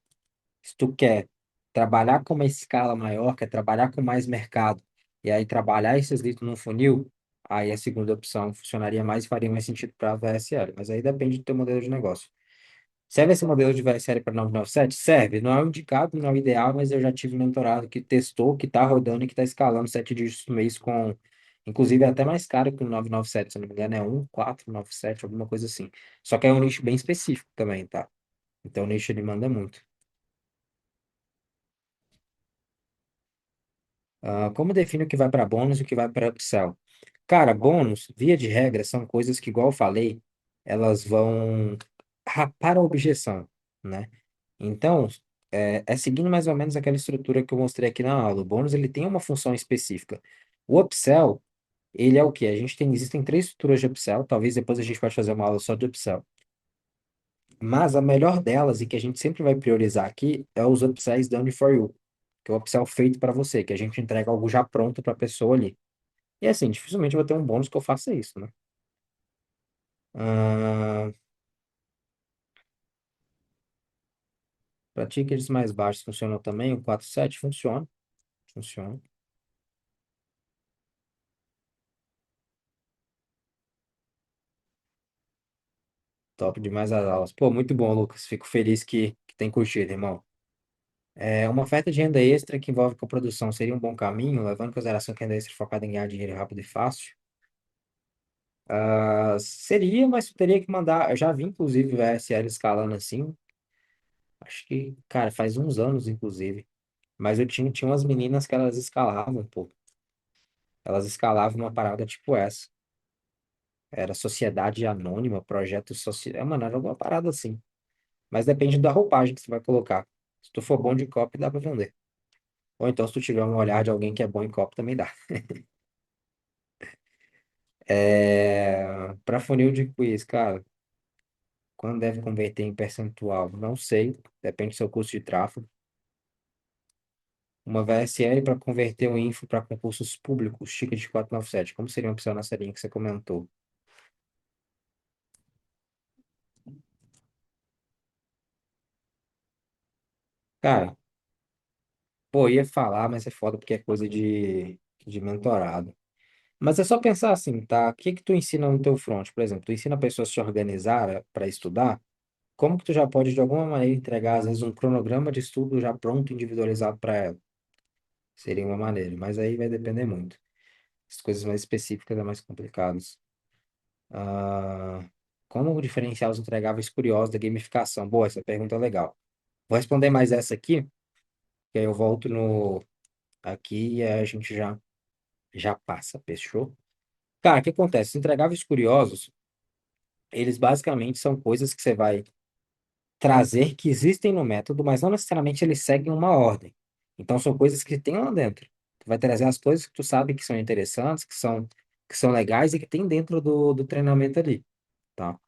Se tu quer trabalhar com uma escala maior, quer trabalhar com mais mercado, e aí trabalhar esses leads num funil, aí a segunda opção funcionaria mais e faria mais sentido para a VSL. Mas aí depende do teu modelo de negócio. Serve esse modelo de VSL para 997? Serve. Não é o indicado, não é o ideal, mas eu já tive um mentorado que testou, que está rodando e que está escalando 7 dígitos no mês com, inclusive, é até mais caro que o 997, se eu não me engano, é 1497, alguma coisa assim. Só que é um nicho bem específico também, tá? Então o nicho ele manda muito. Como define o que vai para bônus e o que vai para upsell? Cara, bônus, via de regra, são coisas que, igual eu falei, elas vão rapar a objeção, né? Então, seguindo mais ou menos aquela estrutura que eu mostrei aqui na aula. O bônus, ele tem uma função específica. O upsell, ele é o quê? Existem três estruturas de upsell, talvez depois a gente pode fazer uma aula só de upsell. Mas a melhor delas, e que a gente sempre vai priorizar aqui, é os upsells done for you, que é o upsell feito para você, que a gente entrega algo já pronto para a pessoa ali. E assim, dificilmente eu vou ter um bônus que eu faça isso, né? Ah, para tickets mais baixos funciona também, o 47 funciona, funciona. Top demais as aulas. Pô, muito bom, Lucas. Fico feliz que tem curtido, irmão. Uma oferta de renda extra que envolve coprodução seria um bom caminho, levando em consideração que a renda extra é focada em ganhar dinheiro rápido e fácil. Seria, mas tu teria que mandar. Eu já vi, inclusive, o SL escalando assim. Acho que, cara, faz uns anos, inclusive. Mas tinha umas meninas que elas escalavam, pô. Elas escalavam uma parada tipo essa. Era sociedade anônima, projeto social. Mano, era alguma parada assim. Mas depende da roupagem que você vai colocar. Se tu for bom de copy, dá pra vender. Ou então, se tu tiver um olhar de alguém que é bom em copy, também dá. Para funil de quiz, cara. Quando deve converter em percentual? Não sei, depende do seu custo de tráfego. Uma VSL para converter o info para concursos públicos, ticket de 497. Como seria uma opção nessa linha que você comentou? Cara, pô, ia falar, mas é foda porque é coisa de mentorado. Mas é só pensar assim, tá? O que que tu ensina no teu front? Por exemplo, tu ensina a pessoa a se organizar para estudar. Como que tu já pode, de alguma maneira, entregar, às vezes, um cronograma de estudo já pronto, individualizado para ela? Seria uma maneira, mas aí vai depender muito. As coisas mais específicas é mais complicadas. Ah, como diferenciar os entregáveis curiosos da gamificação? Boa, essa pergunta é legal. Vou responder mais essa aqui, que aí eu volto no aqui e a gente já passa, fechou? Cara, o que acontece? Os entregáveis curiosos, eles basicamente são coisas que você vai trazer que existem no método, mas não necessariamente eles seguem uma ordem. Então são coisas que tem lá dentro. Tu vai trazer as coisas que tu sabe que são interessantes, que são legais e que tem dentro do treinamento ali, tá?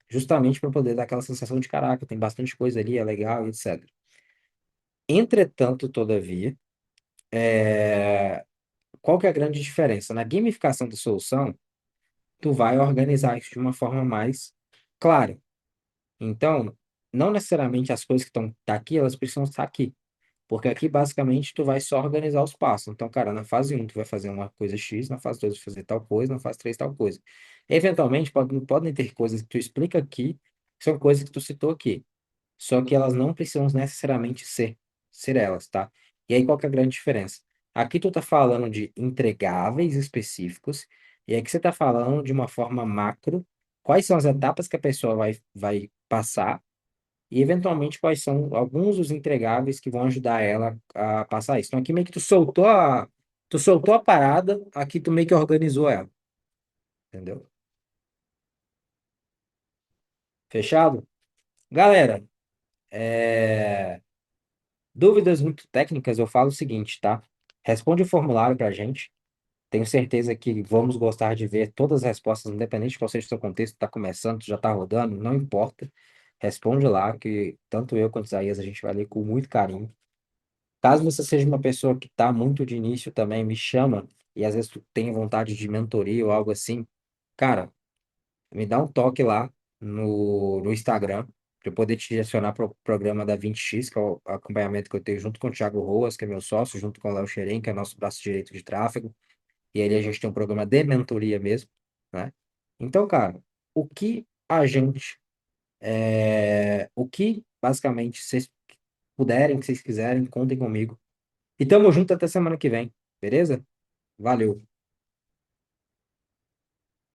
Justamente para poder dar aquela sensação de caraca, tem bastante coisa ali, é legal, e etc. Entretanto, todavia, qual que é a grande diferença? Na gamificação da solução, tu vai organizar isso de uma forma mais clara. Então, não necessariamente as coisas que estão aqui, elas precisam estar aqui. Porque aqui, basicamente, tu vai só organizar os passos. Então, cara, na fase um tu vai fazer uma coisa X, na fase 2 tu vai fazer tal coisa, na fase 3 tal coisa. Eventualmente, podem ter coisas que tu explica aqui, que são coisas que tu citou aqui. Só que elas não precisam necessariamente ser elas, tá? E aí, qual que é a grande diferença? Aqui tu tá falando de entregáveis específicos, e aqui você tá falando de uma forma macro, quais são as etapas que a pessoa vai passar e eventualmente quais são alguns dos entregáveis que vão ajudar ela a passar isso. Então aqui meio que tu soltou a parada, aqui tu meio que organizou ela, entendeu? Fechado? Galera, dúvidas muito técnicas, eu falo o seguinte, tá? Responde o formulário pra gente. Tenho certeza que vamos gostar de ver todas as respostas, independente de qual seja o seu contexto, está começando, já está rodando, não importa. Responde lá, que tanto eu quanto o Isaías a gente vai ler com muito carinho. Caso você seja uma pessoa que está muito de início também, me chama e às vezes tu tem vontade de mentoria ou algo assim, cara, me dá um toque lá no Instagram para eu poder te direcionar para o programa da 20X, que é o acompanhamento que eu tenho junto com o Thiago Roas, que é meu sócio, junto com o Léo Xeren, que é nosso braço direito de tráfego, e ali a gente tem um programa de mentoria mesmo, né? Então, cara, o que a gente, o que basicamente vocês puderem, que vocês quiserem, contem comigo. E tamo junto até semana que vem, beleza? Valeu.